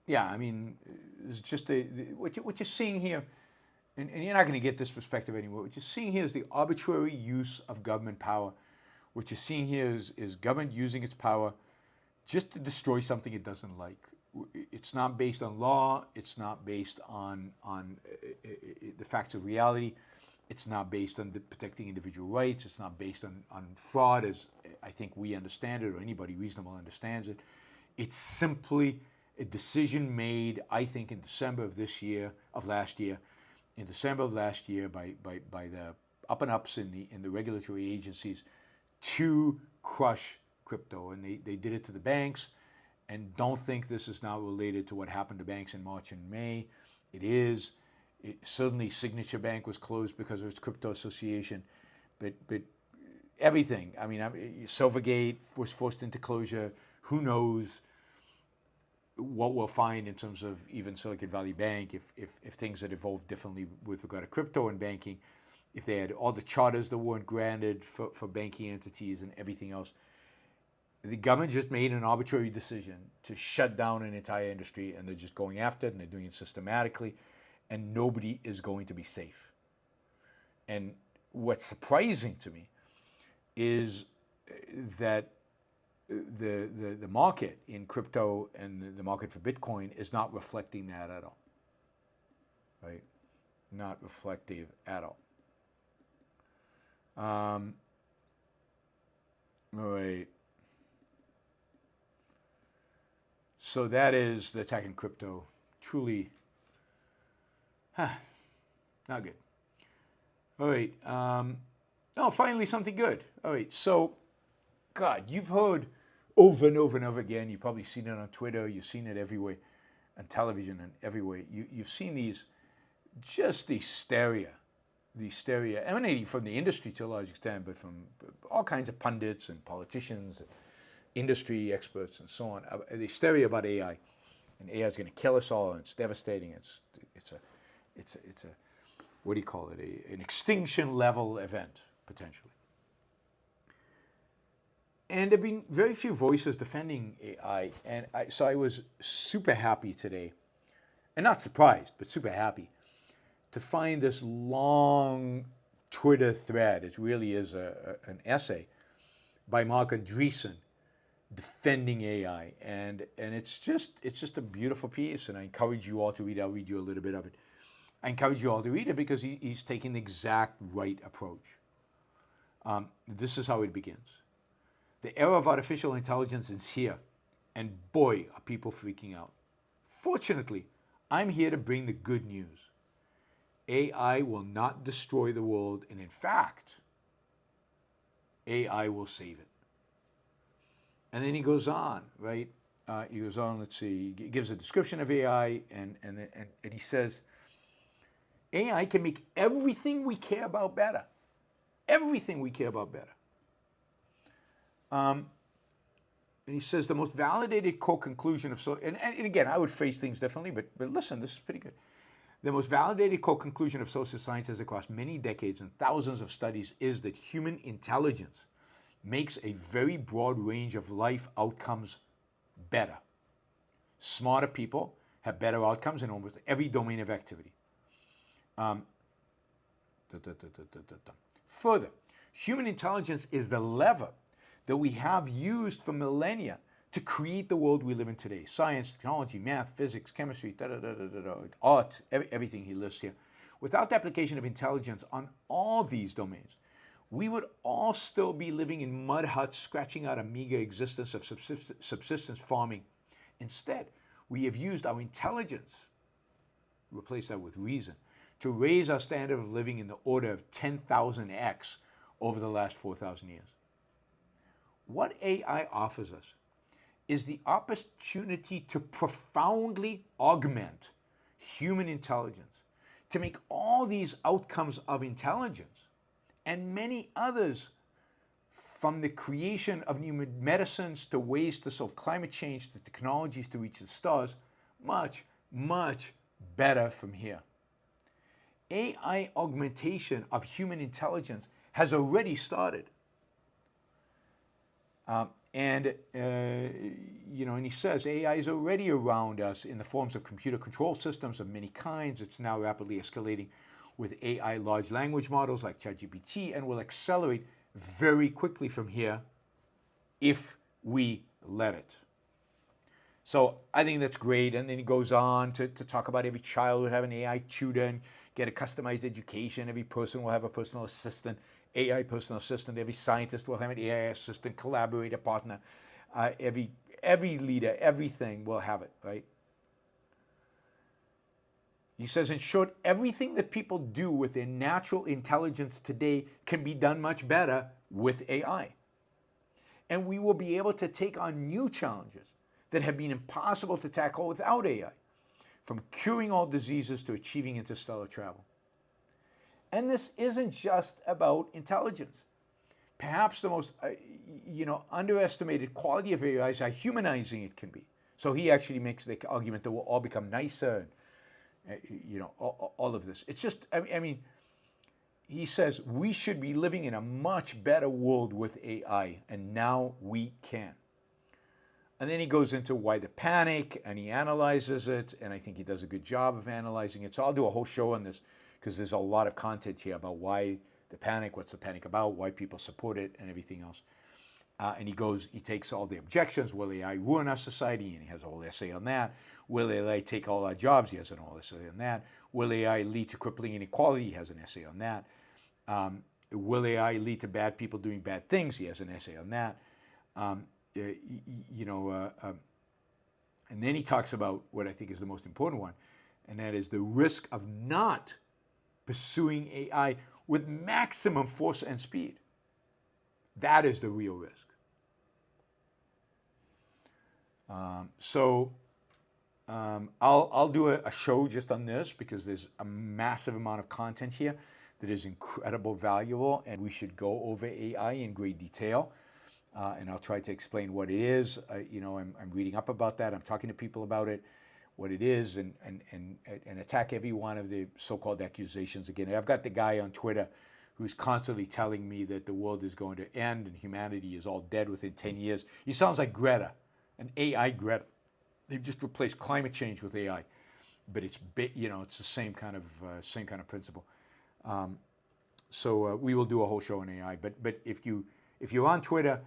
it's just what you're seeing here, and you're not going to get this perspective anymore. What you're seeing here is the arbitrary use of government power What you're seeing here is government using its power just to destroy something it doesn't like. It's not based on law. It's not based on the facts of reality. It's not based on protecting individual rights. It's not based on fraud, as I think we understand it, or anybody reasonable understands it. It's simply a decision made, I think, in December of last year, by the up and ups in the regulatory agencies to crush crypto. And they did it to the banks. And don't think this is now related to what happened to banks in March and May. It is. Certainly Signature Bank was closed because of its crypto association. But everything, I mean, Silvergate was forced into closure. Who knows what we'll find in terms of even Silicon Valley Bank if things had evolved differently with regard to crypto and banking, if they had all the charters that weren't granted for banking entities and everything else. The government just made an arbitrary decision to shut down an entire industry, and they're just going after it, and they're doing it systematically, and nobody is going to be safe. And what's surprising to me is that the market in crypto and the market for Bitcoin is not reflecting that at all, right? Not reflective at all. All right. So that is the attack in crypto. Truly, not good. All right. Finally something good. All right. So, God, you've heard over and over and over again. You've probably seen it on Twitter. You've seen it everywhere, on television and everywhere. You've seen the hysteria emanating from the industry to a large extent, but from all kinds of pundits and politicians, industry experts, and so on. The hysteria about AI, and AI is going to kill us all, and it's devastating. It's a what do you call it? An extinction level event potentially. And there've been very few voices defending AI, and so I was super happy today, and not surprised, but super happy to find this long Twitter thread. It really is an essay by Mark Andreessen defending AI, and it's just a beautiful piece, and I encourage you all to read it. I'll read you a little bit of it. I encourage you all to read it because he's taking the exact right approach. This is how it begins. The era of artificial intelligence is here, and boy, are people freaking out. Fortunately, I'm here to bring the good news. AI will not destroy the world, and in fact, AI will save it. And then he goes on, right? He goes on, let's see, he gives a description of AI, and he says, AI can make everything we care about better. Everything we care about better. And he says the most validated core conclusion of and again, I would phrase things differently, but listen, this is pretty good. The most validated core conclusion of social sciences across many decades and thousands of studies is that human intelligence makes a very broad range of life outcomes better. Smarter people have better outcomes in almost every domain of activity. Further, human intelligence is the lever that we have used for millennia to create the world we live in today. Science, technology, math, physics, chemistry, art, everything he lists here. Without the application of intelligence on all these domains, we would all still be living in mud huts, scratching out a meager existence of subsistence farming. Instead, we have used our intelligence, replace that with reason, to raise our standard of living in the order of 10,000x over the last 4,000 years. What AI offers us is the opportunity to profoundly augment human intelligence, to make all these outcomes of intelligence and many others, from the creation of new medicines to ways to solve climate change to technologies to reach the stars, much, much better from here. AI augmentation of human intelligence has already started. And he says AI is already around us in the forms of computer control systems of many kinds. It's now rapidly escalating with AI large language models like ChatGPT and will accelerate very quickly from here if we let it. So I think that's great. And then he goes on to talk about every child would have an AI tutor and get a customized education. Every person will have a personal assistant, AI personal assistant. Every scientist will have an AI assistant, collaborator, partner. Every leader, everything will have it, right? He says, in short, everything that people do with their natural intelligence today can be done much better with AI. And we will be able to take on new challenges that have been impossible to tackle without AI, from curing all diseases to achieving interstellar travel. And this isn't just about intelligence. Perhaps the most underestimated quality of AI is how humanizing it can be. So he actually makes the argument that we'll all become nicer, and all of this. It's just, I mean, he says we should be living in a much better world with AI, and now we can. And then he goes into why the panic, and he analyzes it, and I think he does a good job of analyzing it. So I'll do a whole show on this because there's a lot of content here about why the panic, what's the panic about, why people support it, and everything else. And he takes all the objections. Will AI ruin our society? And he has a whole essay on that. Will AI take all our jobs? He has a whole essay on that. Will AI lead to crippling inequality? He has an essay on that. Will AI lead to bad people doing bad things? He has an essay on that. And then he talks about what I think is the most important one, and that is the risk of not pursuing AI with maximum force and speed. That is the real risk. I'll do a show just on this because there's a massive amount of content here that is incredible, valuable, and we should go over AI in great detail. And I'll try to explain what it is. I'm reading up about that. I'm talking to people about it, what it is, and attack every one of the so-called accusations again. I've got the guy on Twitter who's constantly telling me that the world is going to end and humanity is all dead within 10 years. He sounds like Greta, an AI Greta. They've just replaced climate change with AI, but it's it's the same kind of principle. So we will do a whole show on AI. But if you're on Twitter,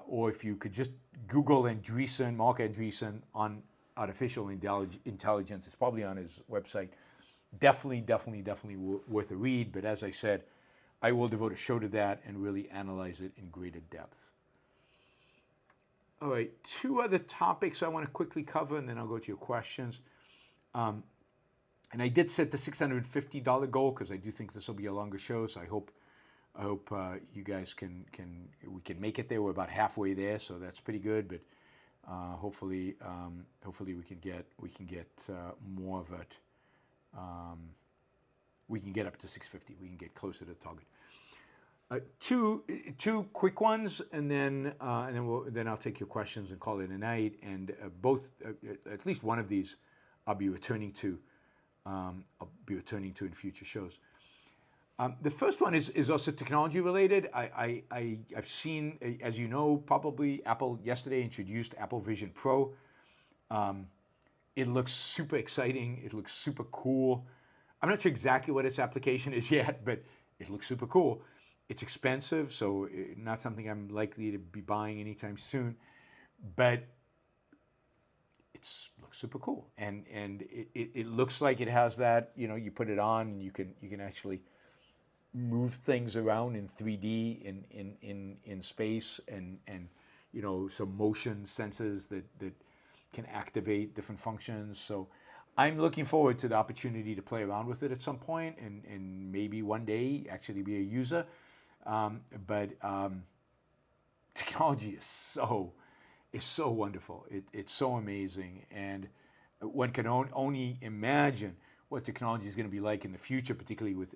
or if you could just Google Andreessen, Mark Andreessen on artificial intelligence, it's probably on his website. Definitely worth a read. But as I said, I will devote a show to that and really analyze it in greater depth. All right, two other topics I want to quickly cover, and then I'll go to your questions. And I did set the $650 goal because I do think this will be a longer show. So I hope you guys we can make it there. We're about halfway there, so that's pretty good. But hopefully we can get more of it. We can get up to 650. We can get closer to the target. Two quick ones, and then I'll take your questions and call it a night. And both, at least one of these, I'll be returning to. In future shows. The first one is also technology related. I've seen, as you know, probably Apple yesterday introduced Apple Vision Pro. It looks super exciting. It looks super cool. I'm not sure exactly what its application is yet, but it looks super cool. It's expensive, so not something I'm likely to be buying anytime soon, but it looks super cool. And it looks like it has that, you put it on and you can actually move things around in 3D in space and some motion sensors that can activate different functions. So I'm looking forward to the opportunity to play around with it at some point and maybe one day actually be a user. But technology is so wonderful. It's so amazing, and one can only imagine what technology is going to be like in the future, particularly with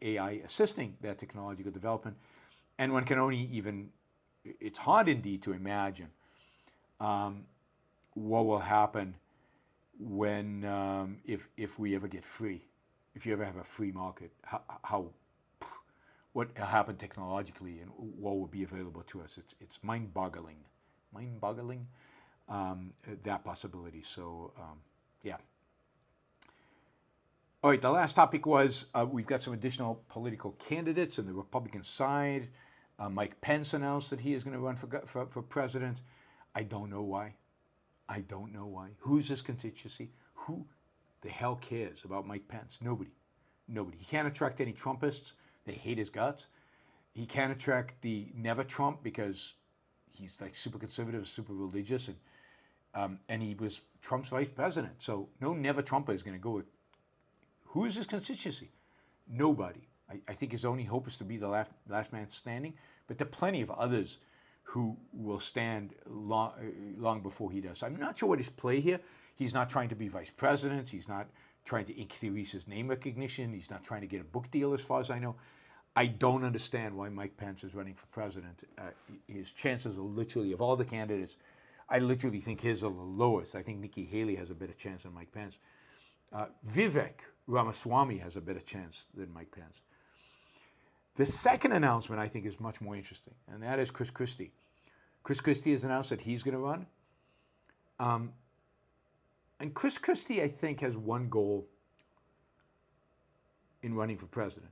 AI assisting that technological development. And one can only it's hard indeed to imagine what will happen when if we ever get free, if you ever have a free market, what will happen technologically and what will be available to us. It's mind-boggling, that possibility. So, yeah. All right, the last topic was we've got some additional political candidates on the Republican side. Mike Pence announced that he is going to run for president. I don't know why. I don't know why. Who's his constituency? Who the hell cares about Mike Pence? Nobody. Nobody. He can't attract any Trumpists. They hate his guts. He can't attract the never Trump because he's like super conservative, super religious, and he was Trump's vice president. So no never Trumper is going to go with. Who is his constituency? Nobody. I think his only hope is to be the last man standing. But there are plenty of others who will stand long before he does. I'm not sure what his play here. He's not trying to be vice president. He's not trying to increase his name recognition. He's not trying to get a book deal, as far as I know. I don't understand why Mike Pence is running for president. His chances are literally, of all the candidates, I literally think his are the lowest. I think Nikki Haley has a better chance than Mike Pence. Vivek Ramaswamy has a better chance than Mike Pence. The second announcement I think is much more interesting, and that is Chris Christie. Chris Christie has announced that he's going to run. And Chris Christie, I think, has one goal in running for president,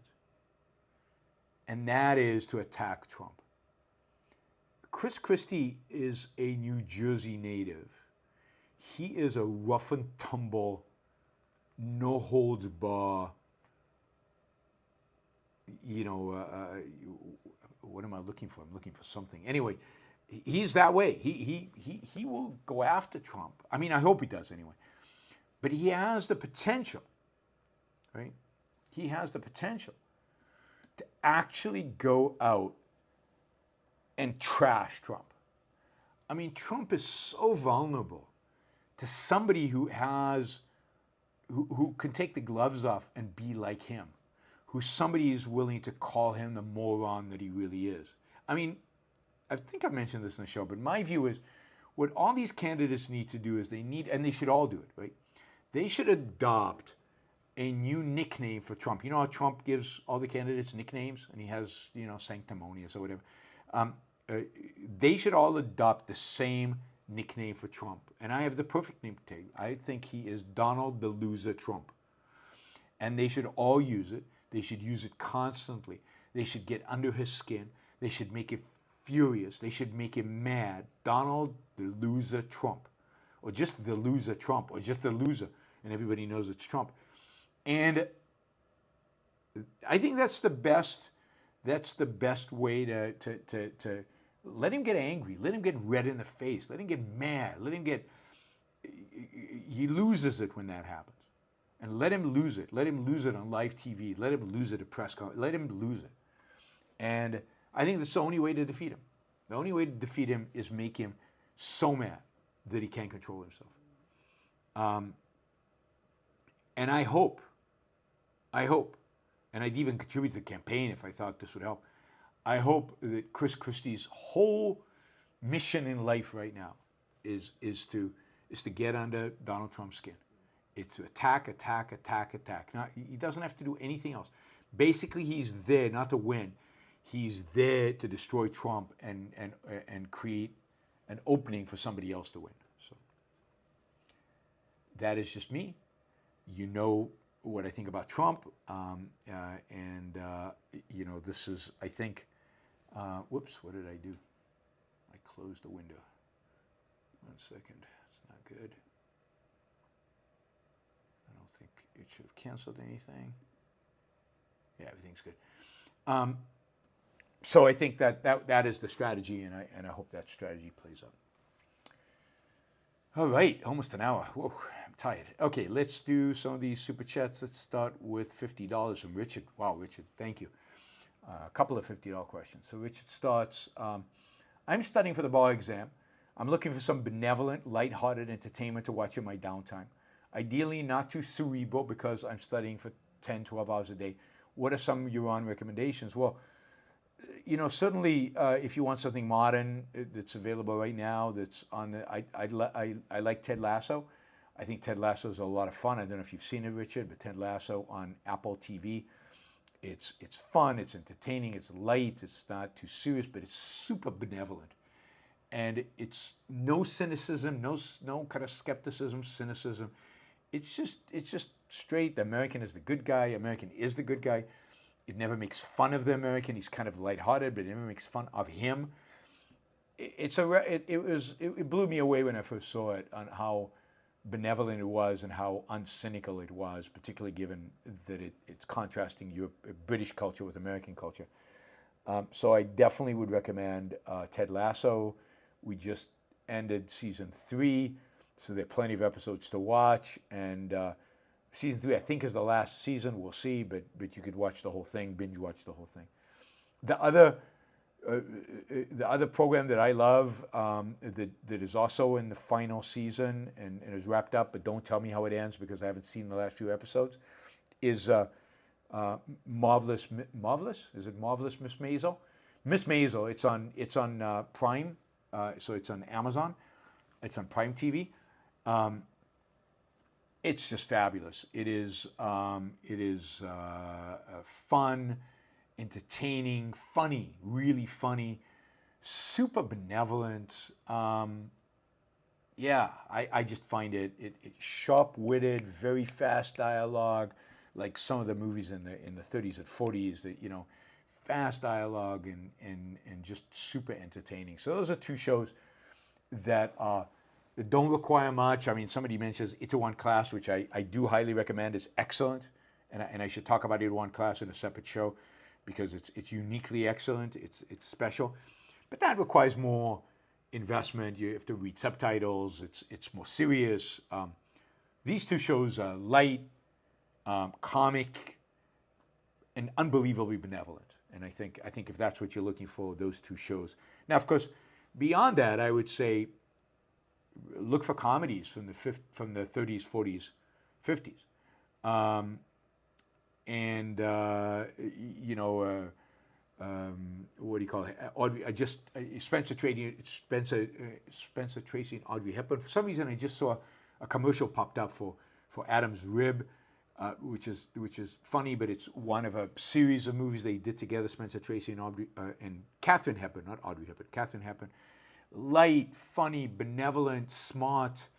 and that is to attack Trump. Chris Christie is a New Jersey native. He is a rough and tumble, no holds bar, what am I looking for? I'm looking for something. Anyway, he's that way. He will go after Trump. I mean, I hope he does anyway. But he has the potential, right? He has the potential to actually go out and trash Trump. I mean, Trump is so vulnerable to somebody who can take the gloves off and be like him, who somebody is willing to call him the moron that he really is. I mean, I think I mentioned this in the show, but my view is what all these candidates need to do is and they should all do it, right? They should adopt a new nickname for Trump. You know how Trump gives all the candidates nicknames and he has, sanctimonious or whatever? They should all adopt the same nickname for Trump. And I have the perfect name to tell you. I think he is Donald the Loser Trump. And they should all use it. They should use it constantly. They should get under his skin. They should make it furious. They should make him mad. Donald the Loser Trump. Or just the Loser Trump. Or just the loser. And everybody knows it's Trump. And I think that's the best way to let him get angry. Let him get red in the face. Let him get mad. He loses it when that happens. And let him lose it. Let him lose it on live TV. Let him lose it at press conference. Let him lose it. And I think that's the only way to defeat him. The only way to defeat him is make him so mad that he can't control himself. And I hope, and I'd even contribute to the campaign if I thought this would help, I hope that Chris Christie's whole mission in life right now is to get under Donald Trump's skin. It's to attack. Now, he doesn't have to do anything else. Basically, he's there not to win. He's there to destroy Trump and create an opening for somebody else to win. So that is just me. You know what I think about Trump, this is, I think, whoops, what did I do? I closed the window. 1 second, it's not good. I don't think it should have canceled anything. Yeah, everything's good. So I think that is the strategy, and I hope that strategy plays out. All right, almost an hour. Whoa, I'm tired. Okay, let's do some of these super chats. Let's start with $50 from Richard. Wow, Richard, thank you. A couple of $50 questions. So Richard starts, I'm studying for the bar exam. I'm looking for some benevolent, lighthearted entertainment to watch in my downtime. Ideally, not too cerebral because I'm studying for 10, 12 hours a day. What are some Yaron recommendations? Well, certainly if you want something modern that's available right now, that's on the, I like Ted Lasso. I think Ted Lasso is a lot of fun. I don't know if you've seen it, Richard, but Ted Lasso on Apple TV. It's fun, it's entertaining, it's light, it's not too serious, but it's super benevolent. And it's no cynicism, no kind of skepticism, cynicism. It's just straight. The American is the good guy. American is the good guy. It never makes fun of the American. He's kind of lighthearted, but it never makes fun of him. It blew me away when I first saw it on how benevolent it was and how uncynical it was, particularly given that it's contrasting British culture with American culture. So I definitely would recommend Ted Lasso. We just ended season 3, so there are plenty of episodes to watch. And season 3, I think, is the last season. We'll see, but you could watch the whole thing, binge watch the whole thing. The other program that I love that is also in the final season and is wrapped up, but don't tell me how it ends because I haven't seen the last few episodes, is Marvelous? Is it Marvelous Miss Mazel? Miss Mazel. It's on Prime, so it's on Amazon. It's on Prime TV. It's just fabulous. It is fun, entertaining, funny, really funny, super benevolent. Yeah, I just find it sharp-witted, very fast dialogue, like some of the movies in the 30s and 40s that, fast dialogue and just super entertaining. So those are 2 shows that don't require much. I mean, somebody mentions Itaewon Class, which I do highly recommend. It's excellent, and I should talk about Itaewon Class in a separate show because it's uniquely excellent. It's special, but that requires more investment. You have to read subtitles. It's more serious. These 2 shows are light, comic, and unbelievably benevolent. And I think if that's what you're looking for, those 2 shows. Now, of course, beyond that, I would say look for comedies from the 30s, 40s, 50s, what do you call it? Spencer Tracy and Audrey Hepburn. For some reason, I just saw a commercial popped up for Adam's Rib, which is funny, but it's one of a series of movies they did together. Spencer Tracy and Katharine Hepburn, not Audrey Hepburn, Katharine Hepburn. Light, funny, benevolent, smart,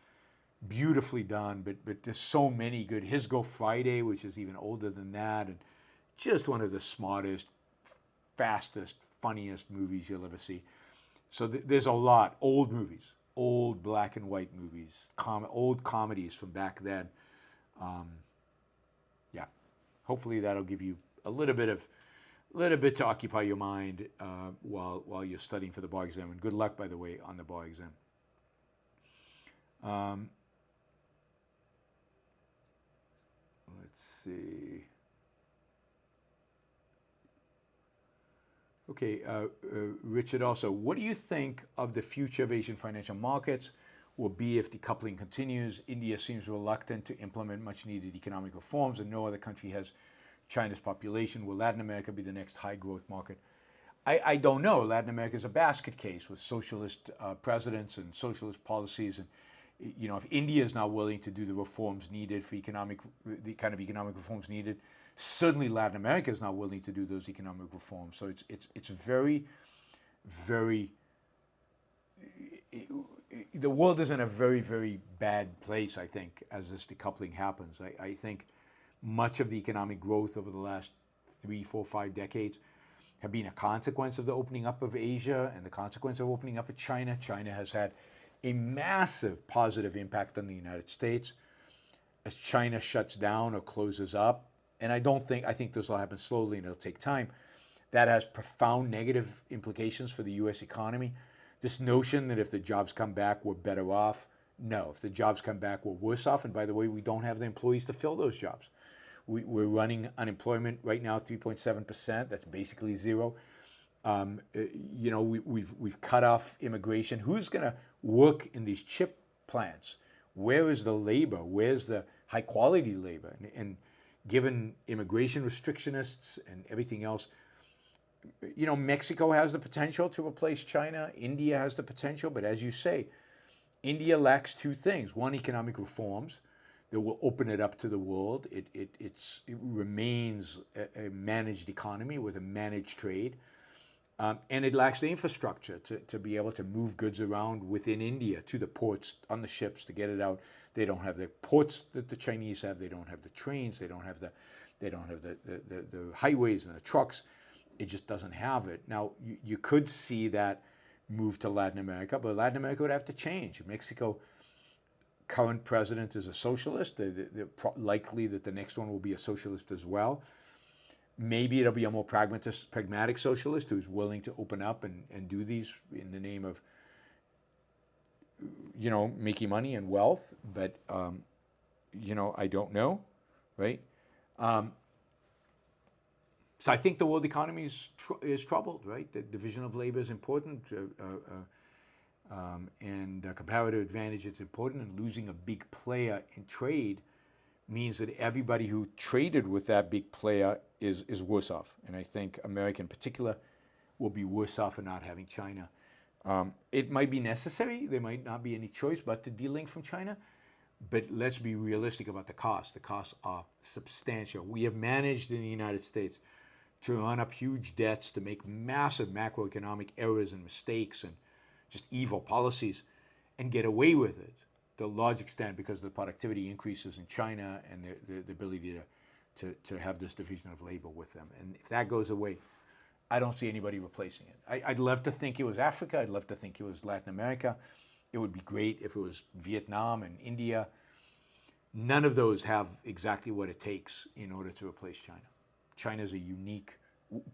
beautifully done, but there's so many good. His Go Friday, which is even older than that, and just one of the smartest, fastest, funniest movies you'll ever see. So there's a lot. Old movies, old black and white movies, old comedies from back then. Yeah, hopefully that'll give you a little bit to occupy your mind while you're studying for the bar exam. And good luck, by the way, on the bar exam. Let's see. Okay, Richard also, what do you think of the future of Asian financial markets will be if decoupling continues? India seems reluctant to implement much needed economic reforms, and no other country has China's population. Will Latin America be the next high growth market? I don't know. Latin America is a basket case with socialist presidents and socialist policies. And, if India is not willing to do the reforms needed for the kind of economic reforms needed, certainly Latin America is not willing to do those economic reforms. So it's very, very, the world is in a very, very bad place, I think, as this decoupling happens. I think much of the economic growth over the last 3, 4, 5 decades have been a consequence of the opening up of Asia and the consequence of opening up of China. China has had a massive positive impact on the United States. As China shuts down or closes up, and I think this will happen slowly and it'll take time, that has profound negative implications for the U.S. economy. This notion that if the jobs come back, we're better off. No, if the jobs come back, we're worse off. And by the way, we don't have the employees to fill those jobs. We're running unemployment right now 3.7%. That's basically zero. We've cut off immigration. Who's going to work in these chip plants? Where is the labor? Where's the high quality labor? And given immigration restrictionists and everything else, Mexico has the potential to replace China. India has the potential, but as you say, India lacks 2 things. One, economic reforms that will open it up to the world. It remains a managed economy with a managed trade. And it lacks the infrastructure to be able to move goods around within India to the ports, on the ships, to get it out. They don't have the ports that the Chinese have. They don't have the trains. They don't have They don't have the highways and the trucks. It just doesn't have it. Now, you could see that move to Latin America, but Latin America would have to change. Mexico, current president is a socialist. They're likely that the next one will be a socialist as well. Maybe it'll be a more pragmatic socialist who's willing to open up and do these in the name of, making money and wealth. But, I don't know, right? So I think the world economy is troubled, right? The division of labor is important, and comparative advantage is important, and losing a big player in trade means that everybody who traded with that big player is worse off. And I think America in particular will be worse off for not having China. It might be necessary. There might not be any choice but to delink from China. But let's be realistic about the costs. The costs are substantial. We have managed in the United States to run up huge debts, to make massive macroeconomic errors and mistakes and just evil policies, and get away with it to a large extent because of the productivity increases in China and the ability to have this division of labor with them. And if that goes away, I don't see anybody replacing it. I'd love to think it was Africa. I'd love to think it was Latin America. It would be great if it was Vietnam and India. None of those have exactly what it takes in order to replace China. China's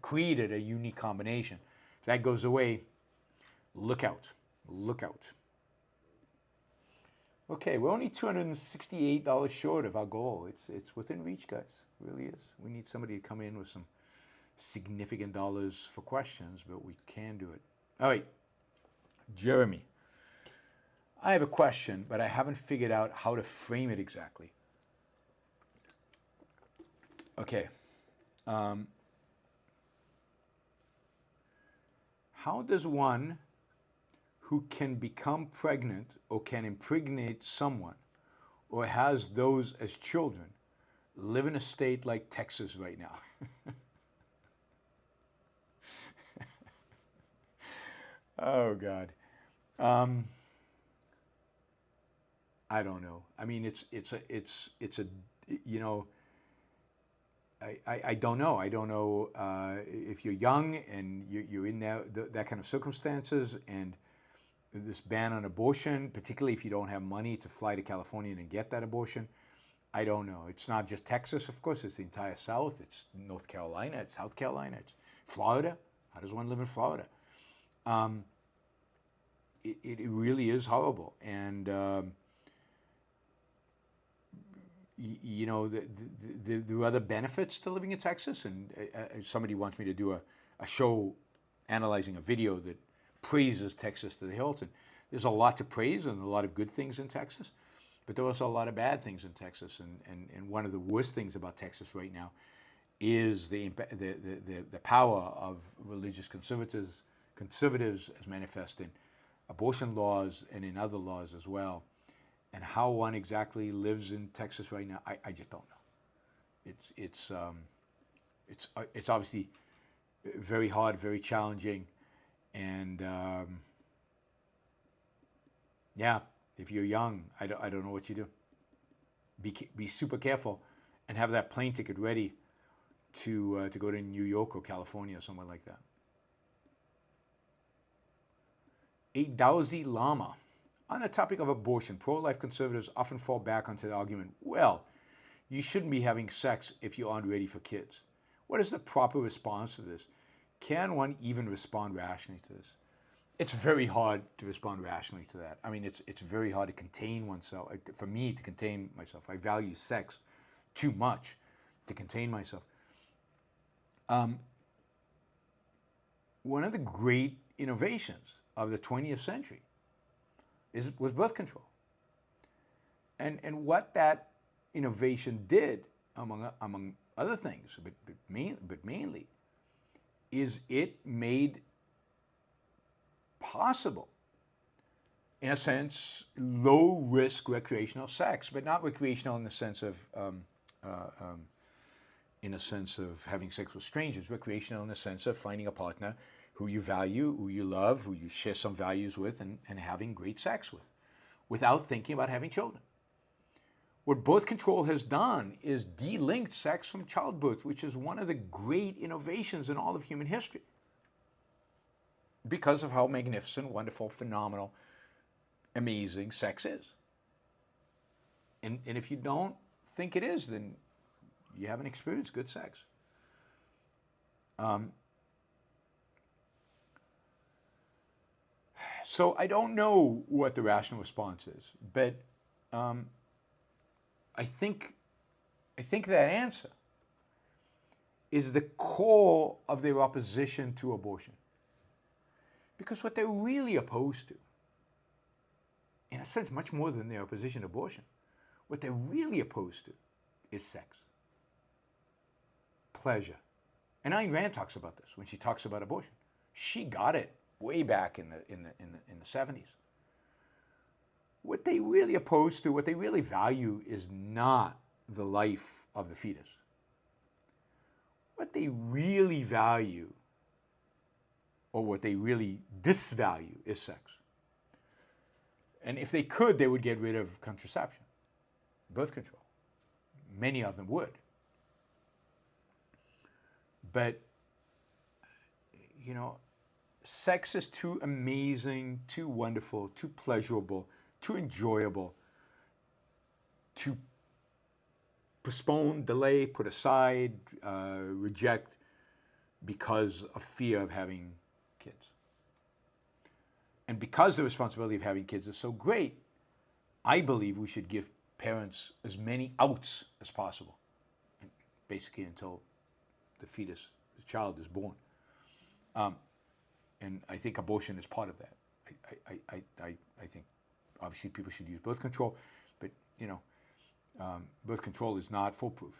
created a unique combination. If that goes away, look out, look out. Okay, we're only $268 short of our goal. It's within reach, guys. It really is. We need somebody to come in with some significant dollars for questions, but we can do it. All right, Jeremy. I have a question, but I haven't figured out how to frame it exactly. Okay. How does one who can become pregnant or can impregnate someone or has those as children live in a state like Texas right now? Oh, God. I don't know. I mean, I don't know. I don't know if you're young and you're in that kind of circumstances, and this ban on abortion, particularly if you don't have money to fly to California and get that abortion. I don't know. It's not just Texas, of course. It's the entire South. It's North Carolina. It's South Carolina. It's Florida. How does one live in Florida? It really is horrible. And there are other benefits to living in Texas, and somebody wants me to do a show analyzing a video that praises Texas to the hilt. And there's a lot to praise and a lot of good things in Texas, but there are also a lot of bad things in Texas. And one of the worst things about Texas right now is the power of religious conservatives as manifest in abortion laws and in other laws as well. And how one exactly lives in Texas right now, I just don't know. It's obviously very hard, very challenging, and yeah, if you're young, I don't know what you do. Be super careful, and have that plane ticket ready to go to New York or California or somewhere like that. A Dowsy Lama. On the topic of abortion, pro-life conservatives often fall back onto the argument, well, you shouldn't be having sex if you aren't ready for kids. What is the proper response to this? Can one even respond rationally to this? It's very hard to respond rationally to that. I mean, it's very hard to contain oneself. For me, to contain myself. I value sex too much to contain myself. One of the great innovations of the 20th century was birth control. And what that innovation did, among other things, but mainly, is it made possible, in a sense, low-risk recreational sex, but not recreational in the sense of having sex with strangers. Recreational in the sense of finding a partner who you value, who you love, who you share some values with, and having great sex with, without thinking about having children. what birth control has done is de-linked sex from childbirth, which is one of the great innovations in all of human history, because of how magnificent, wonderful, phenomenal, amazing sex is. And if you don't think it is, then you haven't experienced good sex. So I don't know what the rational response is, but I think that answer is the core of their opposition to abortion. Because what they're really opposed to, in a sense, much more than their opposition to abortion, what they're really opposed to is sex, pleasure. And Ayn Rand talks about this when she talks about abortion. She got it way back in the 70s. What they really oppose to, what they really value, is not the life of the fetus. What they really value, or what they really disvalue, is sex. And if they could, they would get rid of contraception, birth control. Many of them would. But, you know, sex is too amazing, too wonderful, too pleasurable, too enjoyable to postpone, delay, put aside, reject because of fear of having kids. And because the responsibility of having kids is so great, I believe we should give parents as many outs as possible, basically until the fetus, the child, is born. And I think abortion is part of that. I think obviously people should use birth control, but you know, birth control is not foolproof.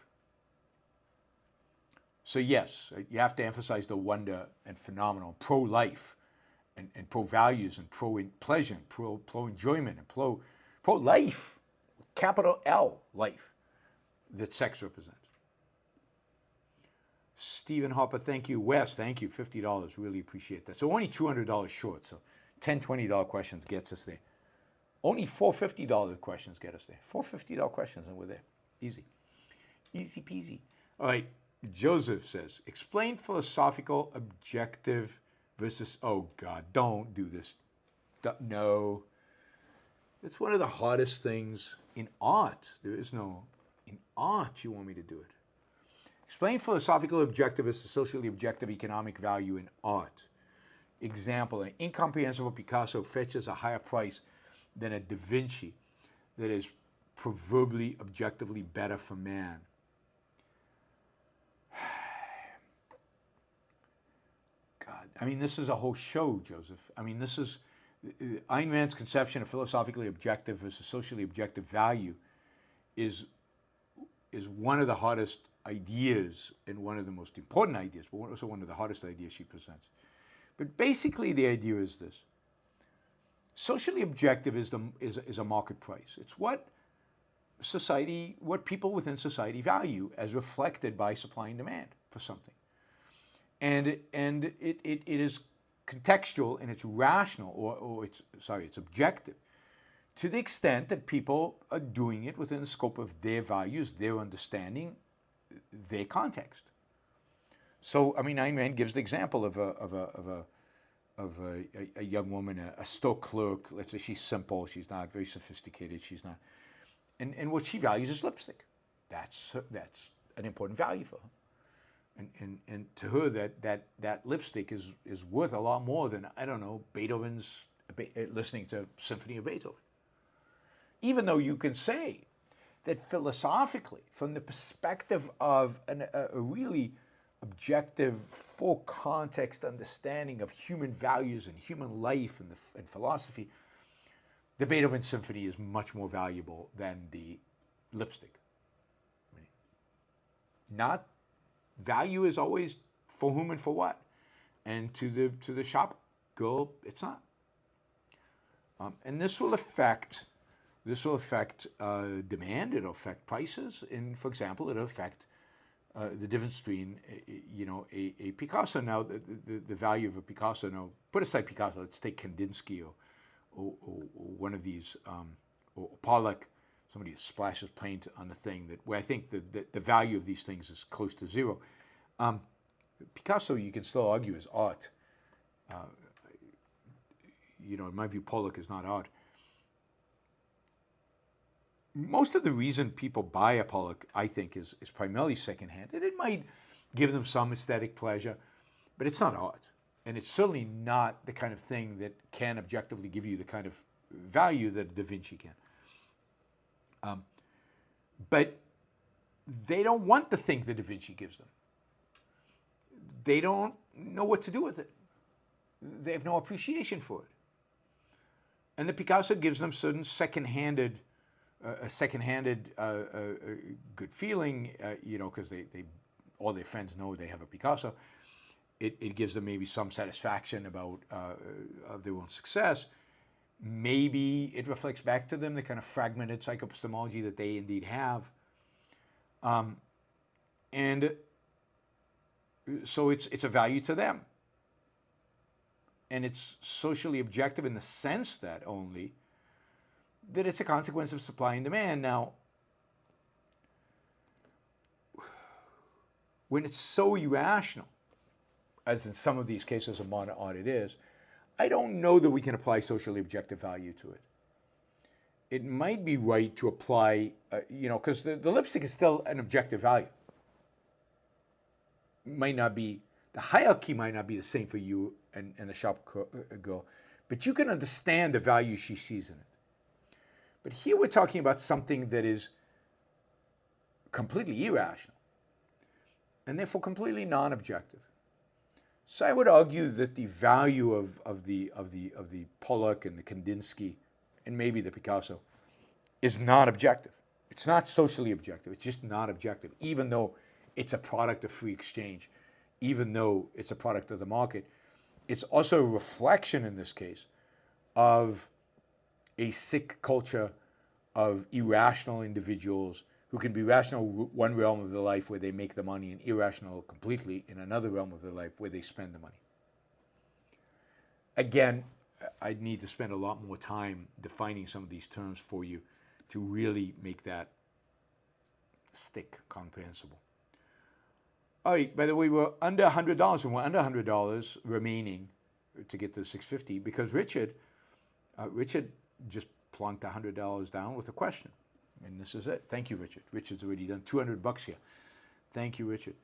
So yes, you have to emphasize the wonder and phenomenal, pro-life and pro-values and pro-pleasure and pro-enjoyment and pro-life, capital L, life, that sex represents. Stephen Hopper, thank you. Wes, thank you. $50, really appreciate that. So only $200 short, so $10, $20 questions gets us there. Only four $50 questions get us there. Four $50 questions and we're there. Easy. Easy peasy. All right, Joseph says, explain philosophical objective versus, oh God, don't do this. No. It's one of the hardest things in art. There is no, in art you want me to do it. Explain philosophical objective versus socially objective economic value in art. Example, an incomprehensible Picasso fetches a higher price than a Da Vinci that is proverbially objectively better for man. God, I mean, this is a whole show, Joseph. I mean, this is Ayn Rand's conception of philosophically objective versus socially objective value is one of the hardest ideas and one of the most important ideas, but also one of the hardest ideas she presents. But basically the idea is this. Socially objective is a market price. It's what people within society value as reflected by supply and demand for something. And it is contextual and it's rational, it's objective, to the extent that people are doing it within the scope of their values, their understanding, their context. So, I mean, Ayn Rand gives the example of a young woman, a store clerk. Let's say she's simple, she's not very sophisticated, she's not, and what she values is lipstick. That's an important value for her. And to her, that lipstick is worth a lot more than, I don't know, listening to Symphony of Beethoven. Even though you can say that philosophically, from the perspective of a really objective, full context understanding of human values and human life and philosophy, the Beethoven Symphony is much more valuable than the lipstick. I mean, not value is always for whom and for what, and to the shop girl, it's not. And this will affect demand. It'll affect prices, and for example, it'll affect the difference between a Picasso. Now, the value of a Picasso. Now, put aside Picasso. Let's take Kandinsky or one of these, or Pollock. somebody who splashes paint on the thing, that where I think the value of these things is close to zero. Picasso, you can still argue, is art. In my view, Pollock is not art. Most of the reason people buy a Pollock, I think, is primarily secondhand. And it might give them some aesthetic pleasure, but it's not art. And it's certainly not the kind of thing that can objectively give you the kind of value that Da Vinci can. But they don't want the thing that Da Vinci gives them. They don't know what to do with it. They have no appreciation for it. And the Picasso gives them certain second-handed good feeling, because all their friends know they have a Picasso. It gives them maybe some satisfaction about of their own success. Maybe it reflects back to them the kind of fragmented psychoepistemology that they indeed have. And so it's a value to them. And it's socially objective in the sense that only that it's a consequence of supply and demand. Now, when it's so irrational, as in some of these cases of modern art it is, I don't know that we can apply socially objective value to it. It might be right to apply, because the lipstick is still an objective value. The hierarchy might not be the same for you and the shop girl, but you can understand the value she sees in it. But here we're talking about something that is completely irrational and therefore completely non-objective. So I would argue that the value of the Pollock and the Kandinsky and maybe the Picasso is not objective. It's not socially objective. It's just not objective, even though it's a product of free exchange, even though it's a product of the market. It's also a reflection in this case of a sick culture of irrational individuals who can be rational one realm of their life where they make the money and irrational completely in another realm of their life where they spend the money. Again, I'd need to spend a lot more time defining some of these terms for you to really make that stick comprehensible. All right, by the way, we're under $100, and we're under $100 remaining to get to $650 because Richard just plunked $100 down with a question. And this is it. Thank you, Richard. Richard's already done $200 here. Thank you, Richard.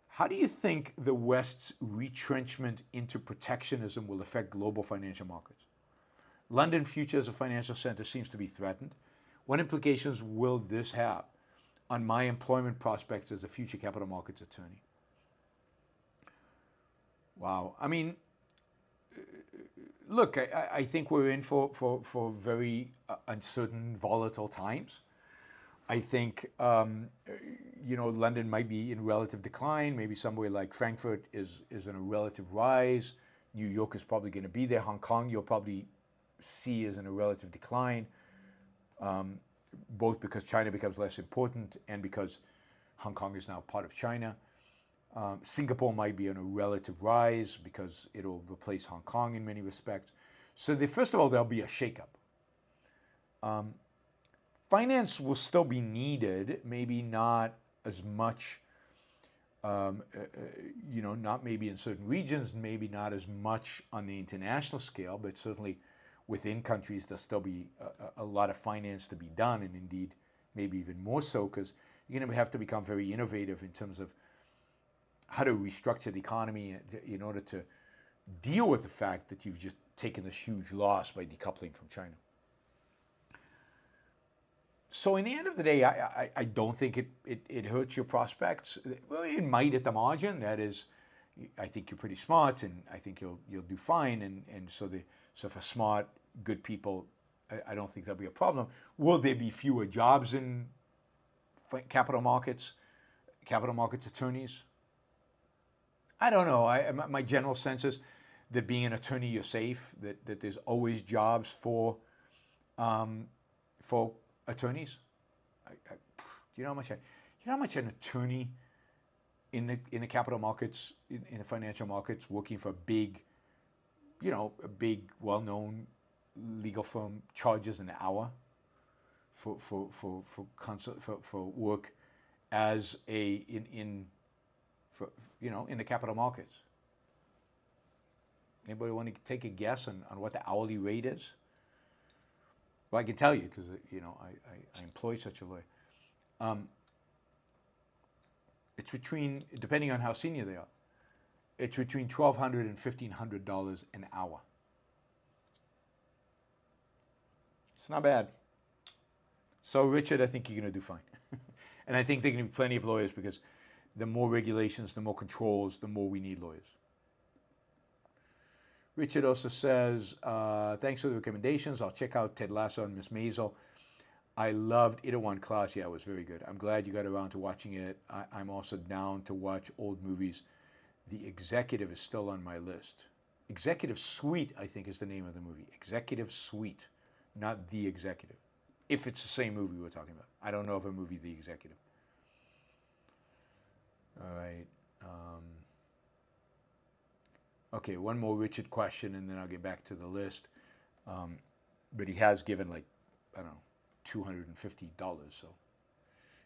How do you think the West's retrenchment into protectionism will affect global financial markets? London future as a financial center seems to be threatened. What implications will this have on my employment prospects as a future capital markets attorney? Wow. I mean, look, I think we're in for very uncertain, volatile times. I think, London might be in relative decline. Maybe somewhere like Frankfurt is in a relative rise. New York is probably going to be there. Hong Kong you'll probably see is in a relative decline, both because China becomes less important and because Hong Kong is now part of China. Singapore might be on a relative rise because it'll replace Hong Kong in many respects. So first of all, there'll be a shakeup. Finance will still be needed, maybe not as much, not maybe in certain regions, maybe not as much on the international scale, but certainly within countries there'll still be a lot of finance to be done, and indeed maybe even more so, because you're going to have to become very innovative in terms of how to restructure the economy in order to deal with the fact that you've just taken this huge loss by decoupling from China. So in the end of the day, I don't think it hurts your prospects. Well, it might at the margin. That is, I think you're pretty smart, and I think you'll do fine. And so for smart, good people, I don't think there'll be a problem. Will there be fewer jobs in capital markets attorneys? I don't know. My general sense is that being an attorney, you're safe. That there's always jobs for attorneys. You know how much an attorney in the capital markets, in the financial markets, working for a big well-known legal firm charges an hour for work as in the capital markets. Anybody want to take a guess on what the hourly rate is? Well, I can tell you because I employ such a lawyer. It's between, depending on how senior they are, it's between $1,200 and $1,500 an hour. It's not bad. So, Richard, I think you're going to do fine. And I think there are going to be plenty of lawyers because the more regulations, the more controls, the more we need lawyers. Richard also says, thanks for the recommendations. I'll check out Ted Lasso and Miss Mazel. I loved Itaewon Class. Yeah, it was very good. I'm glad you got around to watching it. I'm also down to watch old movies. The Executive is still on my list. Executive Suite, I think, is the name of the movie. Executive Suite, not The Executive. If it's the same movie we're talking about. I don't know of a movie, The Executive. All right. Okay, one more Richard question, and then I'll get back to the list. But he has given, like, I don't know, $250, so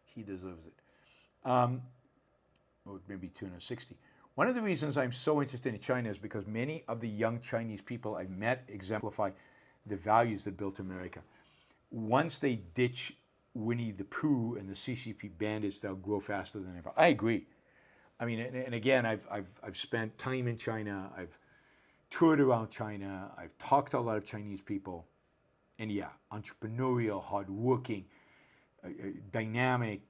he deserves it. Or maybe $260. One of the reasons I'm so interested in China is because many of the young Chinese people I've met exemplify the values that built America. Once they ditch Winnie the Pooh and the CCP bandits, they'll grow faster than ever. I agree. I mean, and again, I've spent time in China. I've toured around China. I've talked to a lot of Chinese people. And yeah, entrepreneurial, hardworking, dynamic,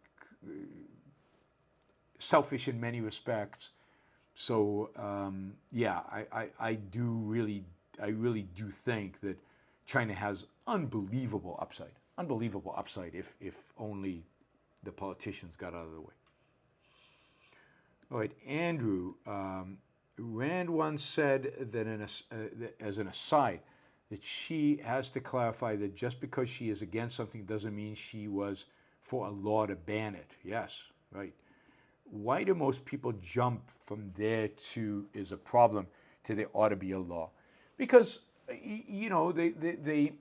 selfish in many respects. So yeah, I really do think that China has unbelievable upside if only the politicians got out of the way. All right, Andrew, Rand once said that as an aside, that she has to clarify that just because she is against something doesn't mean she was for a law to ban it. Yes, right. Why do most people jump from there to is a problem to there ought to be a law? Because, they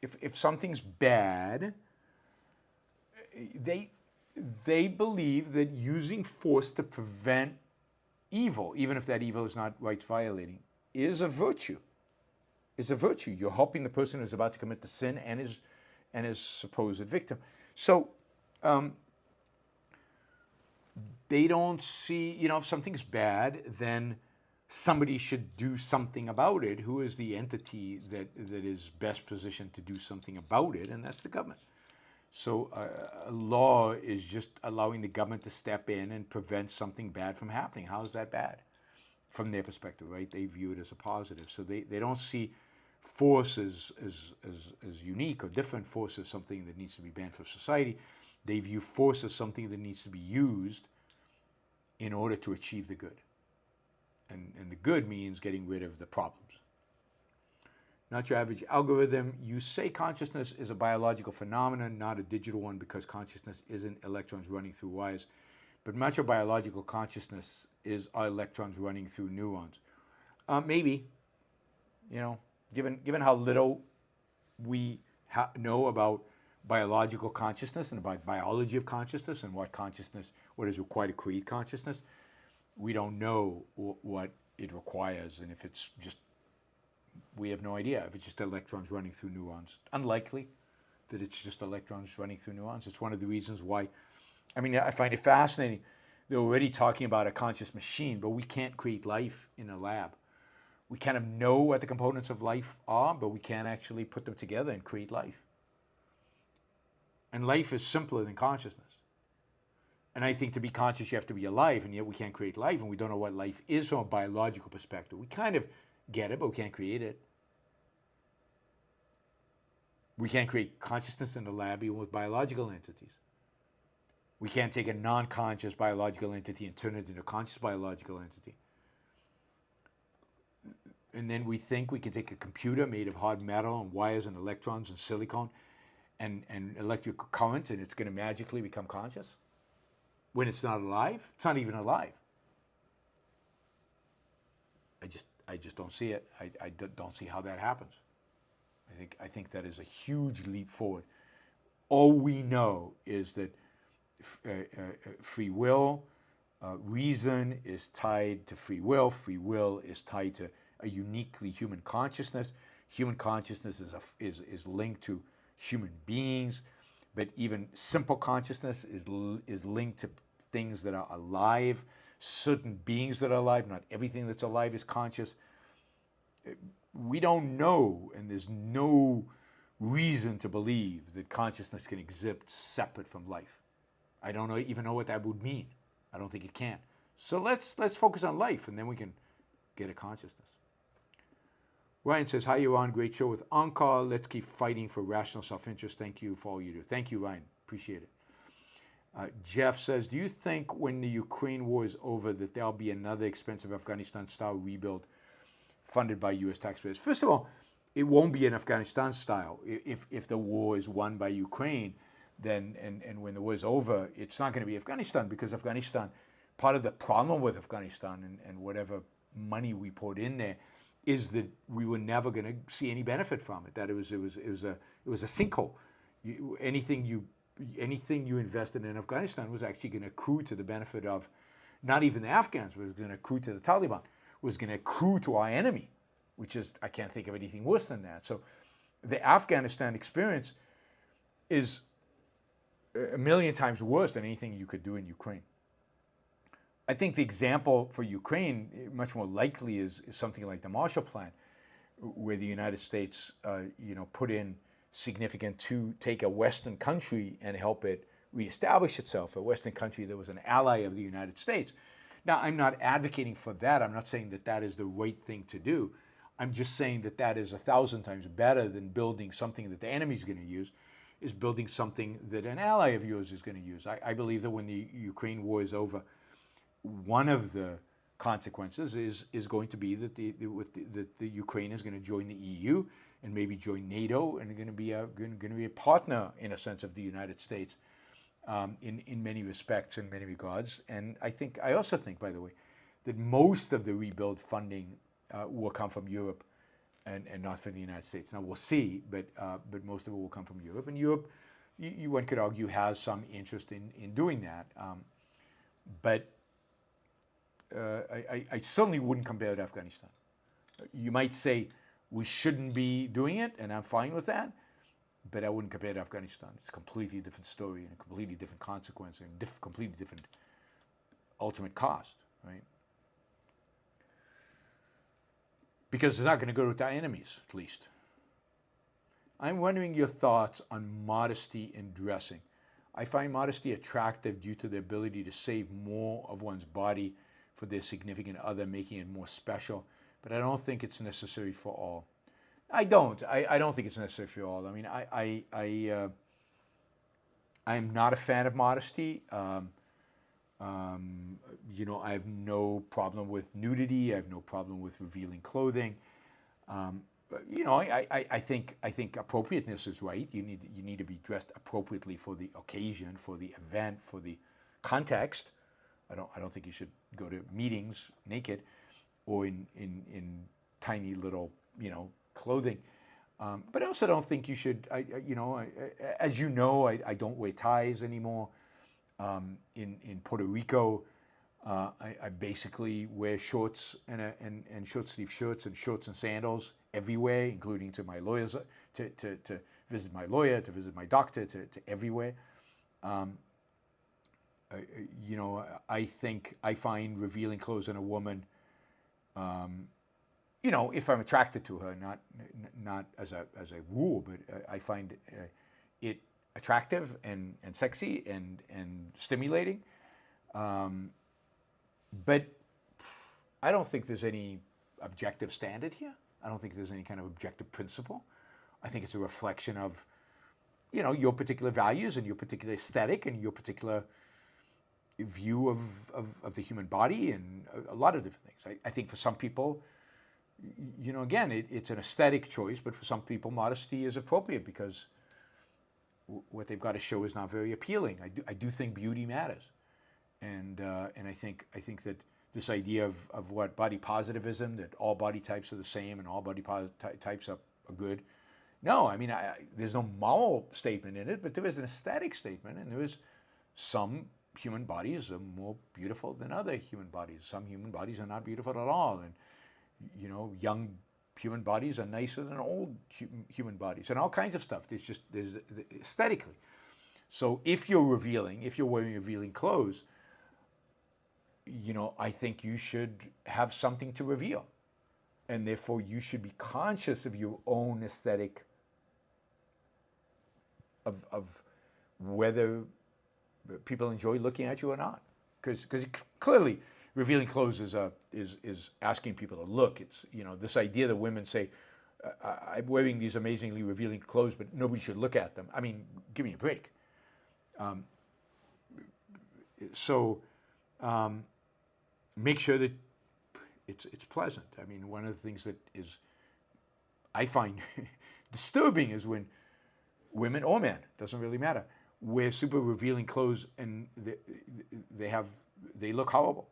if something's bad, they believe that using force to prevent evil, even if that evil is not rights violating, is a virtue. Is a virtue. You're helping the person who's about to commit the sin and his supposed victim. So they don't see, if something's bad, then somebody should do something about it. Who is the entity that is best positioned to do something about it? And that's the government. So a law is just allowing the government to step in and prevent something bad from happening. How is that bad? From their perspective, right? They view it as a positive. So they don't see force as unique or different. Force as something that needs to be banned from society. They view force as something that needs to be used in order to achieve the good. And the good means getting rid of the problems. Not your average algorithm. You say consciousness is a biological phenomenon, not a digital one, because consciousness isn't electrons running through wires. But much of biological consciousness are electrons running through neurons. Maybe, given how little we know about biological consciousness and about biology of consciousness and what is required to create consciousness, we don't know what it requires, and if it's just, we have no idea if it's just electrons running through neurons. Unlikely that it's just electrons running through neurons. It's one of the reasons why, I find it fascinating. They're already talking about a conscious machine, but we can't create life in a lab. We kind of know what the components of life are, but we can't actually put them together and create life. And life is simpler than consciousness. And I think to be conscious, you have to be alive, and yet we can't create life, and we don't know what life is from a biological perspective. We kind of get it, but we can't create it. We can't create consciousness in the lab even with biological entities. We can't take a non-conscious biological entity and turn it into a conscious biological entity. And then we think we can take a computer made of hard metal and wires and electrons and silicon and electric current, and it's going to magically become conscious when it's not alive. It's not even alive. I just don't see it. I don't see how that happens. I think that is a huge leap forward. all we know is that free will, reason is tied to free will. Free will is tied to a uniquely human consciousness. Human consciousness is linked to human beings, but even simple consciousness is linked to things that are alive, certain beings that are alive. Not everything that's alive is conscious. We don't know, and there's no reason to believe that consciousness can exist separate from life. I don't even know what that would mean. I don't think it can. So let's focus on life, and then we can get a consciousness. Ryan says, hi, Yaron. Great show with Onkar. Let's keep fighting for rational self-interest. Thank you for all you do. Thank you, Ryan. Appreciate it. Jeff says, do you think when the Ukraine war is over that there'll be another expensive Afghanistan-style rebuild funded by U.S. taxpayers? First of all, it won't be an Afghanistan style. If the war is won by Ukraine, then and when the war is over, it's not going to be Afghanistan, because Afghanistan, part of the problem with Afghanistan and whatever money we put in there is that we were never going to see any benefit from it. That it was a sinkhole. Anything you invested in Afghanistan was actually going to accrue to the benefit of not even the Afghans. It was going to accrue to the Taliban. It was going to accrue to our enemy, which is, I can't think of anything worse than that. So the Afghanistan experience is a million times worse than anything you could do in Ukraine. I think the example for Ukraine, much more likely, is something like the Marshall Plan, where the United States, put in significant to take a Western country and help it reestablish itself, a Western country that was an ally of the United States. Now, I'm not advocating for that. I'm not saying that that is the right thing to do. I'm just saying that that is 1,000 times better than building something that the enemy's going to use, is building something that an ally of yours is going to use. I believe that when the Ukraine war is over, one of the consequences is going to be that the Ukraine is going to join the EU and maybe join NATO, and going to be a partner in a sense of the United States in many respects, in many regards. And I also think, by the way, that most of the rebuild funding will come from Europe and not from the United States. Now we'll see, but most of it will come from Europe. And Europe, one could argue, has some interest in doing that. But I certainly wouldn't compare it to Afghanistan. You might say we shouldn't be doing it, and I'm fine with that, but I wouldn't compare it to Afghanistan. It's a completely different story and a completely different consequence and completely different ultimate cost, right? Because it's not going to go with our enemies, at least. I'm wondering your thoughts on modesty in dressing. I find modesty attractive due to the ability to save more of one's body for their significant other, making it more special, but I don't think it's necessary for all. I don't think it's necessary for all. I mean, I'm not a fan of modesty. I have no problem with nudity. I have no problem with revealing clothing. I think appropriateness is right. You need to be dressed appropriately for the occasion, for the event, for the context. I don't think you should go to meetings naked or in tiny little clothing. But I also don't think you should. As you know, I don't wear ties anymore. In Puerto Rico, I basically wear shorts and short sleeve shirts and shorts and sandals everywhere, including to my lawyers, to visit my lawyer, to visit my doctor, to everywhere. I find revealing clothes in a woman, if I'm attracted to her, not as a rule, but I find it attractive and sexy and stimulating. But I don't think there's any objective standard here. I don't think there's any kind of objective principle. I think it's a reflection of, your particular values and your particular aesthetic and your particular view of the human body and a lot of different things. I think for some people, again, it's an aesthetic choice, but for some people, modesty is appropriate because what they've got to show is not very appealing. I do think beauty matters, and I think that this idea of what body positivism, that all body types are the same and all body types are good, No, I mean, there's no moral statement in it, but there is an aesthetic statement, and there is some human bodies are more beautiful than other human bodies. Some human bodies are not beautiful at all, and young human bodies are nicer than old human bodies, and all kinds of stuff. There's aesthetically. So if you're wearing revealing clothes, I think you should have something to reveal, and therefore you should be conscious of your own aesthetic, of whether people enjoy looking at you or not, because clearly revealing clothes is asking people to look. It's this idea that women say, I'm wearing these amazingly revealing clothes, but nobody should look at them. I mean, give me a break. Make sure that it's pleasant. I mean, one of the things that I find disturbing is when women or men, doesn't really matter, wear super revealing clothes and they look horrible.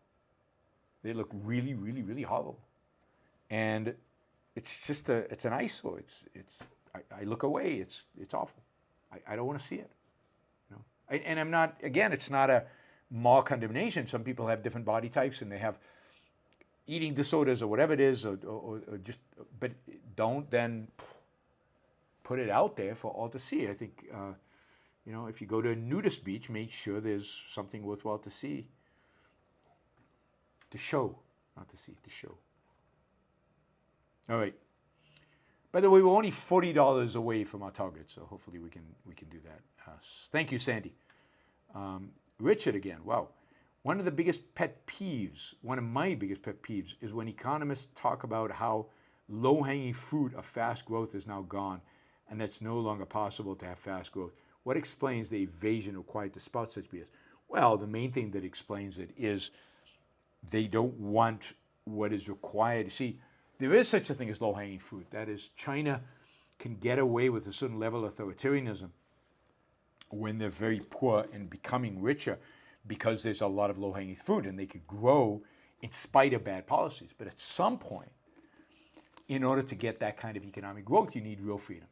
They look really, really, really horrible. And it's just it's an eyesore. I look away. It's awful. I don't want to see it. And I'm not, again, it's not a moral condemnation. Some people have different body types and they have eating disorders or whatever it is, or just, but don't then put it out there for all to see. I think, if you go to a nudist beach, make sure there's something worthwhile to see. To show, not to see, to show. All right. By the way, we're only $40 away from our target, so hopefully we can do that. Thank you, Sandy. Richard again. Wow. One of my biggest pet peeves is when economists talk about how low-hanging fruit of fast growth is now gone, and that's no longer possible to have fast growth. What explains the evasion required to spout such BS? Well, the main thing that explains it is they don't want what is required. See, there is such a thing as low-hanging fruit. That is, China can get away with a certain level of authoritarianism when they're very poor and becoming richer because there's a lot of low-hanging fruit and they could grow in spite of bad policies. But at some point, in order to get that kind of economic growth, you need real freedom.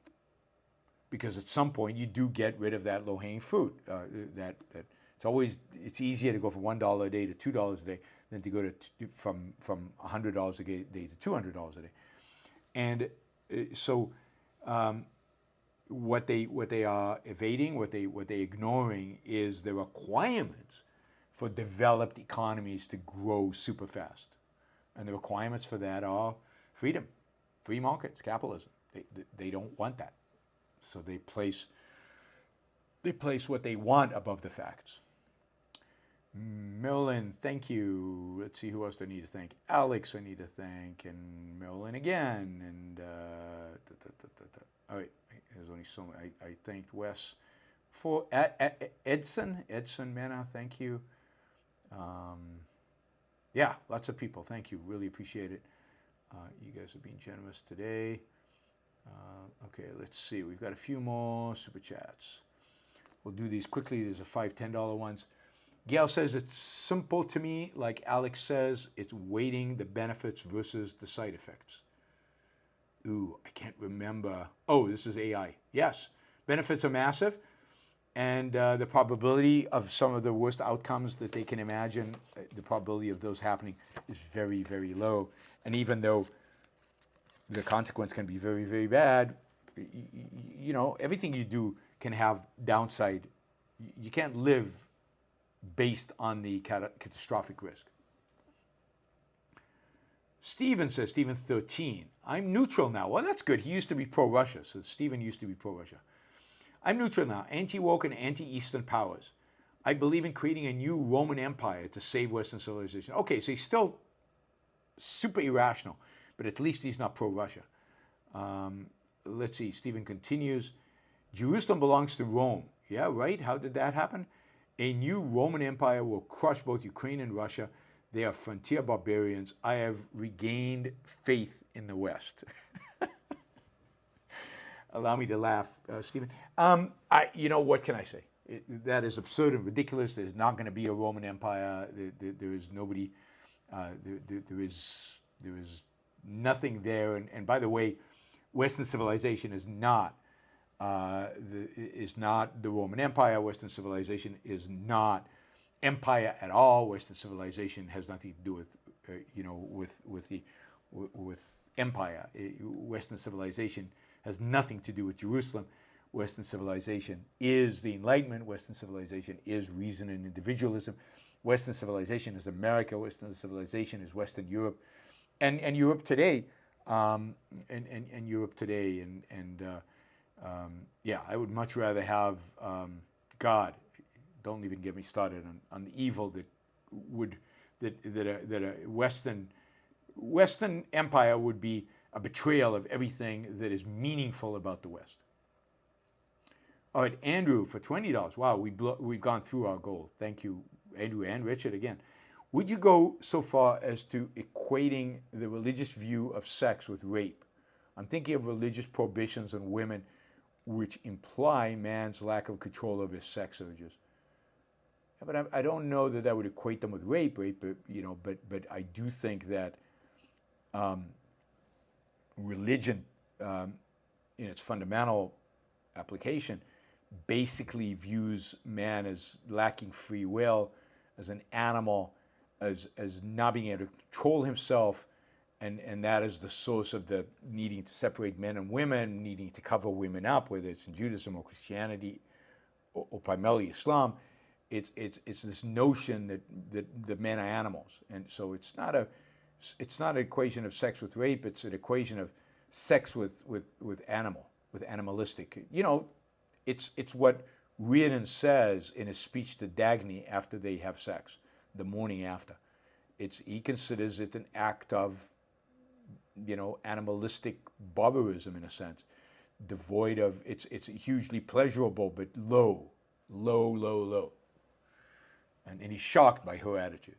Because at some point, you do get rid of that low-hanging fruit. It's easier to go from $1 a day to $2 a day than to go from $100 a day to $200 a day. And so what they are evading, what they're ignoring is the requirements for developed economies to grow super fast. And the requirements for that are freedom, free markets, capitalism. They don't want that. So they place what they want above the facts. Marilyn, thank you. Let's see who else I need to thank. Alex, I need to thank, and Marilyn again. And all right, there's only so many. I thanked Wes for Edson Mena. Thank you. Yeah, lots of people. Thank you. Really appreciate it. You guys are being generous today. Okay, let's see. We've got a few more super chats. We'll do these quickly. There's a $5, $10 ones. Gail says it's simple to me. Like Alex says, it's weighting the benefits versus the side effects. Ooh, I can't remember. Oh, this is AI. Yes, benefits are massive, and the probability of some of the worst outcomes that they can imagine, the probability of those happening is very, very low. And even though the consequence can be very, very bad, everything you do can have downside. You can't live based on the catastrophic risk. Stephen says, Stephen 13, I'm neutral now. Well, that's good. He used to be pro-Russia, so Stephen used to be pro-Russia. I'm neutral now, anti-woke and anti-Eastern powers. I believe in creating a new Roman Empire to save Western civilization. Okay, so he's still super irrational, but at least he's not pro-Russia. Let's see, Stephen continues. Jerusalem belongs to Rome. Yeah, right? How did that happen? A new Roman Empire will crush both Ukraine and Russia. They are frontier barbarians. I have regained faith in the West. Allow me to laugh, Stephen. What can I say? That is absurd and ridiculous. There's not going to be a Roman Empire. There is nobody. There is nothing there. And by the way, Western civilization is not the Roman Empire. Western civilization is not empire at all. Western civilization has nothing to do with with empire. Western civilization has nothing to do with Jerusalem. Western civilization is the Enlightenment. Western civilization is reason and individualism. Western civilization is America. Western civilization is Western Europe, and Europe today, and Europe today, yeah, I would much rather have God. Don't even get me started on the evil that a Western empire would be a betrayal of everything that is meaningful about the West. All right, Andrew, for $20. Wow, we've gone through our goal. Thank you, Andrew and Richard again. Would you go so far as to equating the religious view of sex with rape? I'm thinking of religious prohibitions on women which imply man's lack of control over his sex urges. But I don't know that would equate them with rape, but I do think that religion, in its fundamental application, basically views man as lacking free will, as an animal, as not being able to control himself, and that is the source of the needing to separate men and women, needing to cover women up, whether it's in Judaism or Christianity or primarily Islam. It's this notion that men are animals, and so it's not an equation of sex with rape. It's an equation of sex with animalistic. It's what Reardon says in his speech to Dagny after they have sex, the morning after. He considers it an act of, animalistic barbarism in a sense, devoid of. It's hugely pleasurable but low. And he's shocked by her attitude.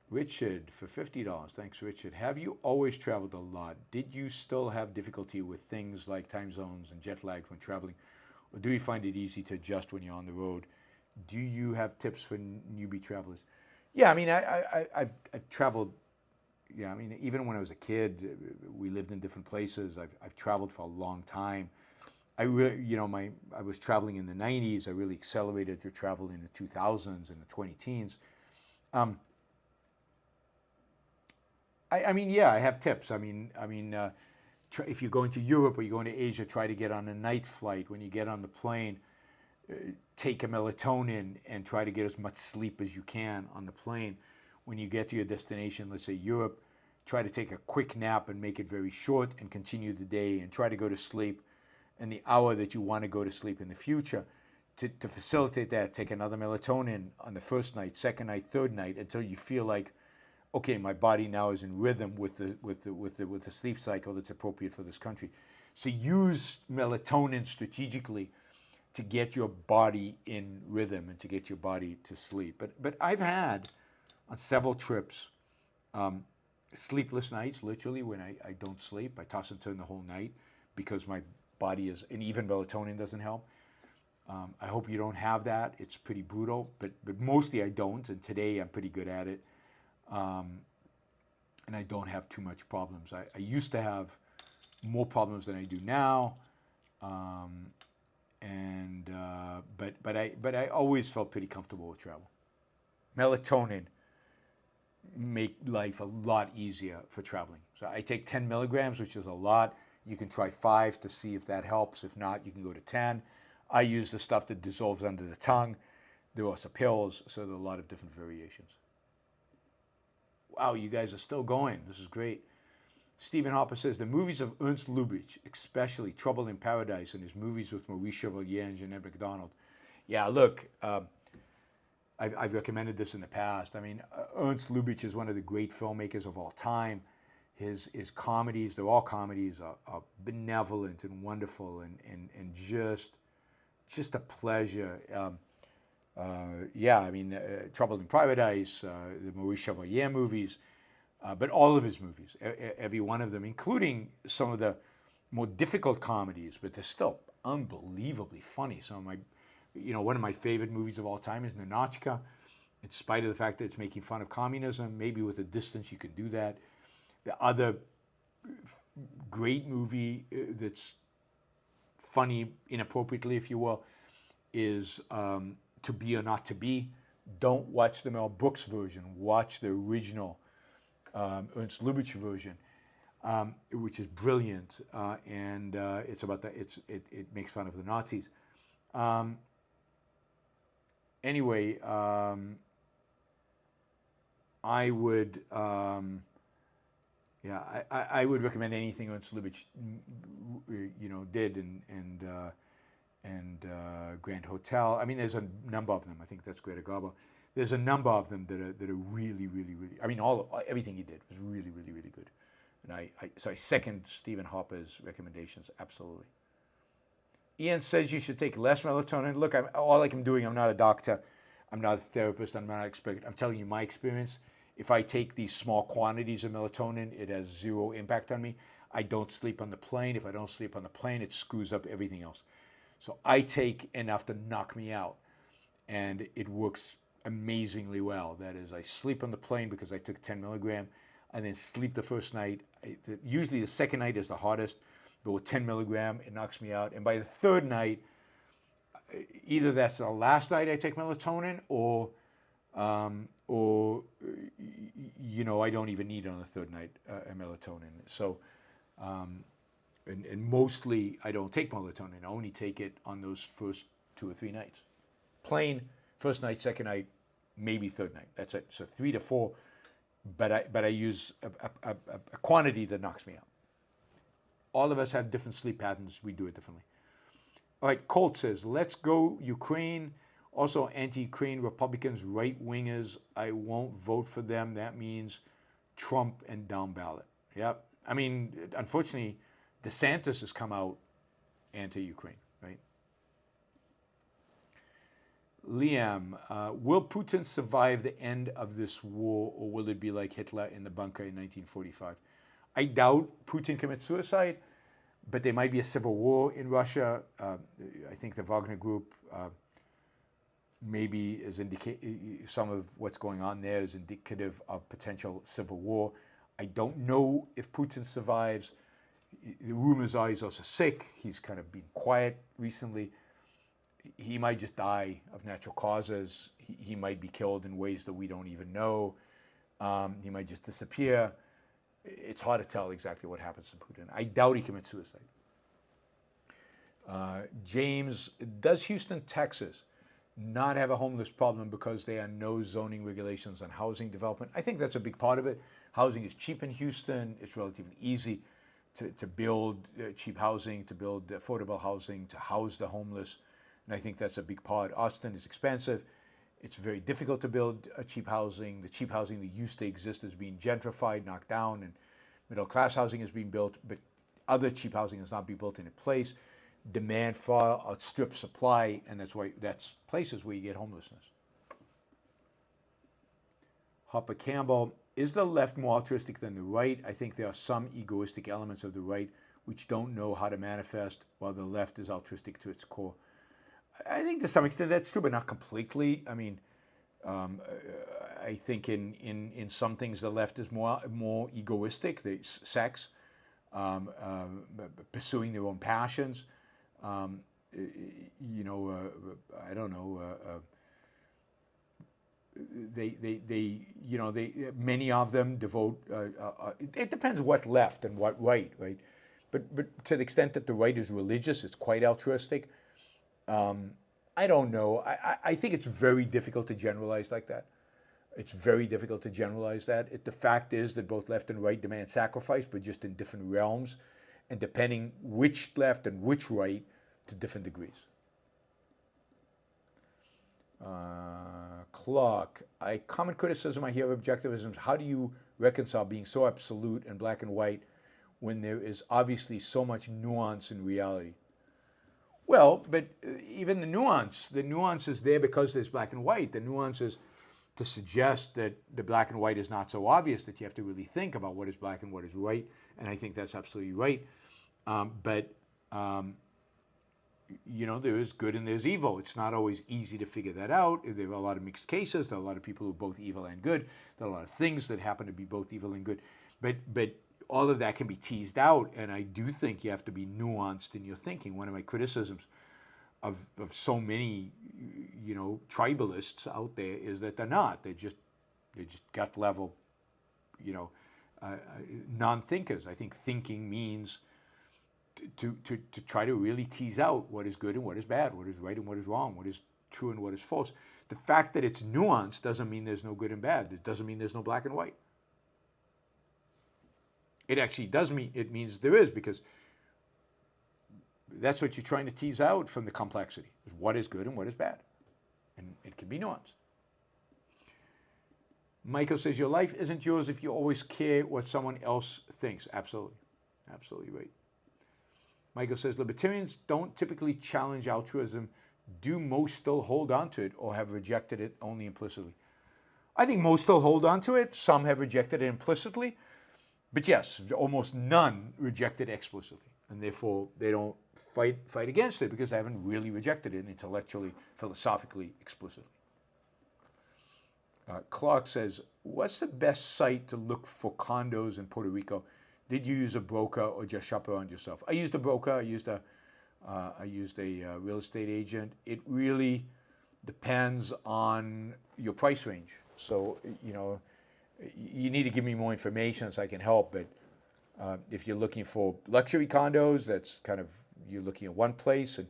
Richard, for $50. Thanks, Richard. Have you always traveled a lot? Did you still have difficulty with things like time zones and jet lag when traveling? Or do you find it easy to adjust when you're on the road? Do you have tips for newbie travelers? Yeah, I mean, I've traveled. Yeah, I mean, even when I was a kid, we lived in different places. I've traveled for a long time. I was traveling in the 90s. I really accelerated to travel in the 2000s and the 20-teens. I mean, yeah, I have tips. If you're going to Europe or you're going to Asia, try to get on a night flight. When you get on the plane, take a melatonin and try to get as much sleep as you can on the plane. When you get to your destination, let's say Europe, try to take a quick nap and make it very short and continue the day and try to go to sleep in the hour that you want to go to sleep in the future. To facilitate that, take another melatonin on the first night, second night, third night, until you feel like, okay, my body now is in rhythm with the sleep cycle that's appropriate for this country. So use melatonin strategically to get your body in rhythm and to get your body to sleep. But I've had on several trips sleepless nights, literally, when I don't sleep. I toss and turn the whole night because my body is, and even melatonin doesn't help. I hope you don't have that. It's pretty brutal, but mostly I don't, and today I'm pretty good at it. And I don't have too much problems. I used to have more problems than I do now, but I always felt pretty comfortable with travel. Melatonin make life a lot easier for traveling. So I take 10 milligrams, which is a lot. You can try 5 to see if that helps. If not, you can go to 10. I use the stuff that dissolves under the tongue. There are also pills, so there are a lot of different variations. Wow, you guys are still going. This is great. Stephen Harper says, the movies of Ernst Lubitsch, especially Trouble in Paradise and his movies with Maurice Chevalier and Jeanette MacDonald. Yeah, look, I've recommended this in the past. I mean, Ernst Lubitsch is one of the great filmmakers of all time. His comedies, they're all comedies, are benevolent and wonderful and just a pleasure. Trouble in Paradise, the Maurice Chevalier movies, but all of his movies, every one of them, including some of the more difficult comedies, but they're still unbelievably funny. Some of my, one of my favorite movies of all time is Ninotchka, in spite of the fact that it's making fun of communism. Maybe with a distance you can do that. The other, great movie that's funny inappropriately, if you will, is To Be or Not to Be. Don't watch the Mel Brooks version. Watch the original Ernst Lubitsch version, which is brilliant, and it's about it makes fun of the Nazis. Anyway, I would I would recommend anything Ernst Lubitsch did, and Grand Hotel. I mean, there's a number of them. I think that's Greta Garbo. There's a number of them that are really, really, really. I mean, everything he did was really, really, really good. And so I second Stephen Harper's recommendations absolutely. Ian says you should take less melatonin. Look, all I'm doing. I'm not a doctor. I'm not a therapist. I'm not an expert. I'm telling you my experience. If I take these small quantities of melatonin, it has zero impact on me. I don't sleep on the plane. If I don't sleep on the plane, it screws up everything else. So I take enough to knock me out, and it works amazingly well. That is, I sleep on the plane because I took 10 milligram, and then sleep the first night. Usually the second night is the hardest, but with 10 milligram, it knocks me out. And by the third night, either that's the last night I take melatonin, or I don't even need on the third night a melatonin. So, and mostly I don't take melatonin. I only take it on those first 2 or 3 nights. Plain first night, second night, maybe third night. That's it. So 3 to 4, but I use a quantity that knocks me out. All of us have different sleep patterns. We do it differently. All right, Colt says, let's go Ukraine. Also, anti-Ukraine Republicans, right-wingers, I won't vote for them. That means Trump and down ballot. Yep. I mean, unfortunately, DeSantis has come out anti-Ukraine, right? Liam, will Putin survive the end of this war, or will it be like Hitler in the bunker in 1945? I doubt Putin commits suicide, but there might be a civil war in Russia. I think the Wagner Group maybe is some of what's going on there is indicative of potential civil war. I don't know if Putin survives. The rumors are he's also sick. He's kind of been quiet recently. He might just die of natural causes. He might be killed in ways that we don't even know. He might just disappear. It's hard to tell exactly what happens to Putin. I doubt he commits suicide. James, does Houston, Texas not have a homeless problem because there are no zoning regulations on housing development? I think that's a big part of it. Housing is cheap in Houston. It's relatively easy to build cheap housing, to build affordable housing, to house the homeless. And I think that's a big part. Austin is expensive. It's very difficult to build cheap housing. The cheap housing that used to exist is being gentrified, knocked down, and middle-class housing is being built, but other cheap housing is not being built in place. Demand far outstrips supply, and that's places where you get homelessness. Hopper Campbell, is the left more altruistic than the right? I think there are some egoistic elements of the right which don't know how to manifest, while the left is altruistic to its core. I think to some extent that's true, but not completely. I mean, I think in some things the left is more egoistic. Sex, pursuing their own passions. I don't know. Many of them devote. It depends what left and what right, right? But to the extent that the right is religious, it's quite altruistic. I don't know. I think it's very difficult to generalize like that. It's very difficult to generalize that. The fact is that both left and right demand sacrifice, but just in different realms, and depending which left and which right to different degrees. Clark, a common criticism I hear of objectivism is how do you reconcile being so absolute and black and white when there is obviously so much nuance in reality? Well, but even the nuance is there because there's black and white. The nuance is to suggest that the black and white is not so obvious that you have to really think about what is black and what is white, and I think that's absolutely right. There is good and there's evil. It's not always easy to figure that out. There are a lot of mixed cases. There are a lot of people who are both evil and good. There are a lot of things that happen to be both evil and good. But all of that can be teased out, and I do think you have to be nuanced in your thinking. One of my criticisms of so many, tribalists out there is that they're not. They're just gut level, non-thinkers. I think thinking means to try to really tease out what is good and what is bad, what is right and what is wrong, what is true and what is false. The fact that it's nuanced doesn't mean there's no good and bad. It doesn't mean there's no black and white. It actually does mean, it means there is, because that's what you're trying to tease out from the complexity, is what is good and what is bad. And it can be nuanced. Michael says, your life isn't yours if you always care what someone else thinks. Absolutely. Absolutely right. Michael says, libertarians don't typically challenge altruism. Do most still hold on to it or have rejected it only implicitly? I think most still hold on to it. Some have rejected it implicitly. But yes, almost none reject it explicitly. And therefore, they don't fight against it because they haven't really rejected it intellectually, philosophically, explicitly. Clark says, what's the best site to look for condos in Puerto Rico? Did you use a broker or just shop around yourself? I used a broker. I used a real estate agent. It really depends on your price range. So, you need to give me more information so I can help. But if you're looking for luxury condos, that's kind of, you're looking at one place, and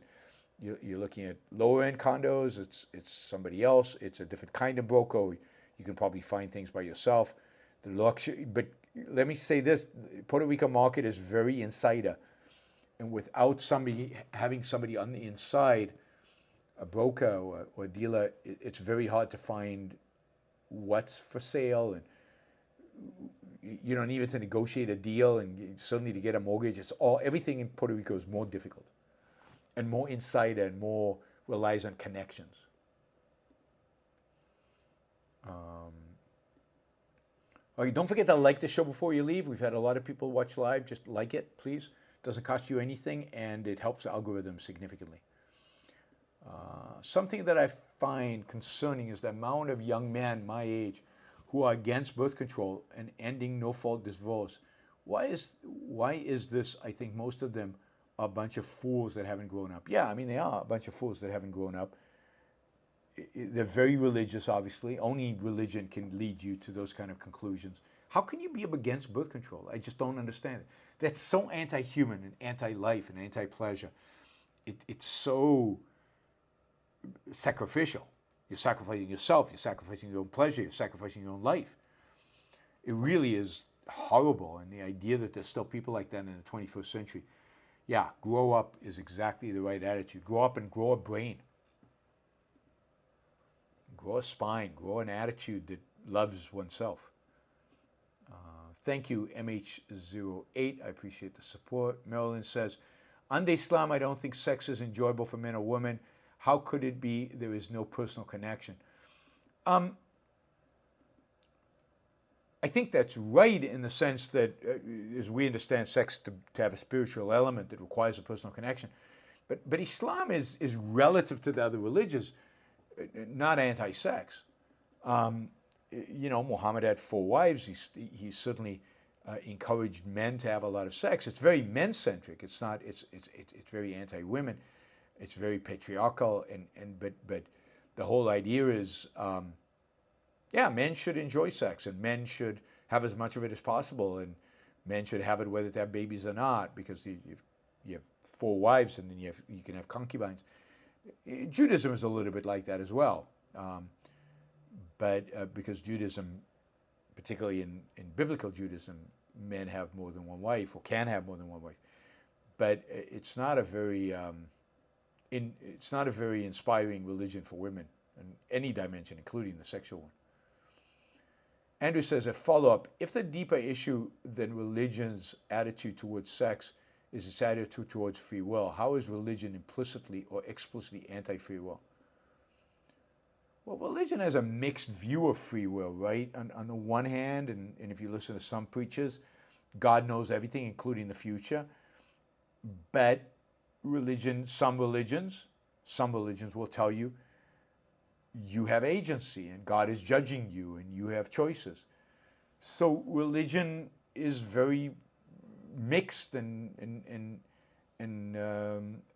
you're looking at lower end condos, it's somebody else. It's a different kind of broker. You can probably find things by yourself. The luxury, but let me say this: Puerto Rico market is very insider, and without having somebody on the inside, a broker or a dealer, it's very hard to find what's for sale, and you don't even to negotiate a deal, and suddenly to get a mortgage. Everything in Puerto Rico is more difficult, and more insider, and more relies on connections. Okay, don't forget to like the show before you leave. We've had a lot of people watch live. Just like it, please. It doesn't cost you anything, and it helps the algorithm significantly. Something that I find concerning is the amount of young men my age who are against birth control and ending no-fault divorce. Why is this? I think most of them are a bunch of fools that haven't grown up. Yeah, I mean, they are a bunch of fools that haven't grown up. They're very religious, obviously. Only religion can lead you to those kind of conclusions. How can you be up against birth control? I just don't understand it. That's so anti-human and anti-life and anti-pleasure. It's so sacrificial. You're sacrificing yourself. You're sacrificing your own pleasure. You're sacrificing your own life. It really is horrible. And the idea that there's still people like that in the 21st century. Yeah, grow up is exactly the right attitude. Grow up and grow a brain. Grow a spine. Grow an attitude that loves oneself. Thank you, MH08. I appreciate the support. Marilyn says, under Islam, I don't think sex is enjoyable for men or women. How could it be there is no personal connection? I think that's right in the sense that, as we understand sex to have a spiritual element that requires a personal connection. But Islam is relative to the other religions, not anti-sex. Muhammad had 4 wives. He certainly encouraged men to have a lot of sex. It's very men-centric. It's not. It's very anti-women. It's very patriarchal. But the whole idea is, men should enjoy sex, and men should have as much of it as possible, and men should have it whether they have babies or not, because you have 4 wives, and then you can have concubines. Judaism is a little bit like that as well. But because Judaism, particularly in biblical Judaism, men have more than one wife, or can have more than one wife. But it's not a very inspiring religion for women in any dimension, including the sexual one. Andrew says, a follow-up: if the deeper issue than religion's attitude towards sex is its attitude towards free will, how is religion implicitly or explicitly anti-free will? Well, religion has a mixed view of free will, right? On the one hand, and if you listen to some preachers, God knows everything, including the future. But some religions will tell you, you have agency, and God is judging you, and you have choices. So religion is very mixed and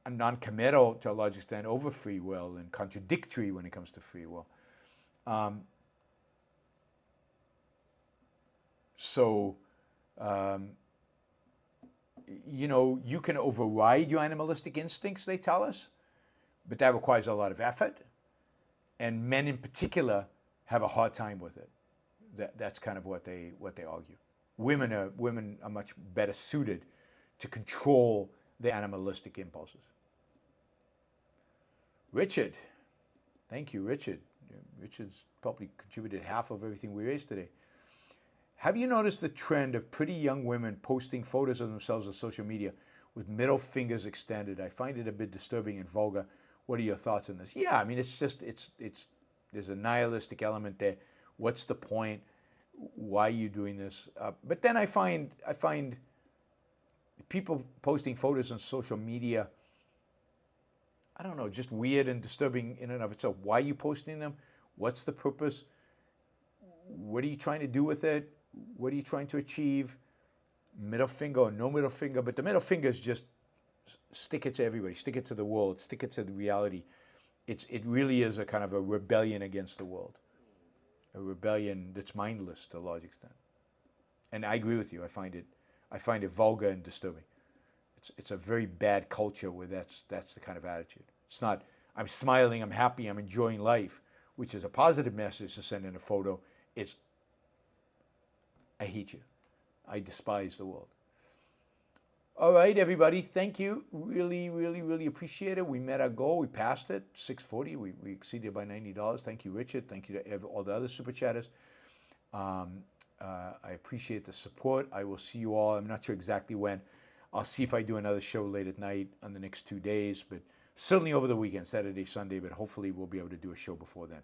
non-committal to a large extent over free will and contradictory when it comes to free will. You know, you can override your animalistic instincts, they tell us, but that requires a lot of effort. And men in particular have a hard time with it. That's kind of what they argue. Women are much better suited to control their animalistic impulses. Richard, thank you, Richard. Richard's probably contributed half of everything we raised today. Have you noticed the trend of pretty young women posting photos of themselves on social media with middle fingers extended? I find it a bit disturbing and vulgar. What are your thoughts on this? Yeah, I mean, it's there's a nihilistic element there. What's the point? Why are you doing this? But then I find people posting photos on social media, I don't know, just weird and disturbing in and of itself. Why are you posting them? What's the purpose? What are you trying to do with it? What are you trying to achieve? Middle finger or no middle finger? But the middle finger is just stick it to everybody, stick it to the world, stick it to the reality. It really is a kind of a rebellion against the world, a rebellion that's mindless to a large extent. And I agree with you. I find it vulgar and disturbing. It's a very bad culture where that's the kind of attitude. It's not I'm smiling, I'm happy, I'm enjoying life, which is a positive message to send in a photo. It's I hate you. I despise the world. All right, everybody. Thank you. Really, really, really appreciate it. We met our goal. We passed it. 640. We exceeded by $90. Thank you, Richard. Thank you to all the other super chatters. I appreciate the support. I will see you all. I'm not sure exactly when. I'll see if I do another show late at night on the next 2 days, but certainly over the weekend, Saturday, Sunday, but hopefully we'll be able to do a show before then.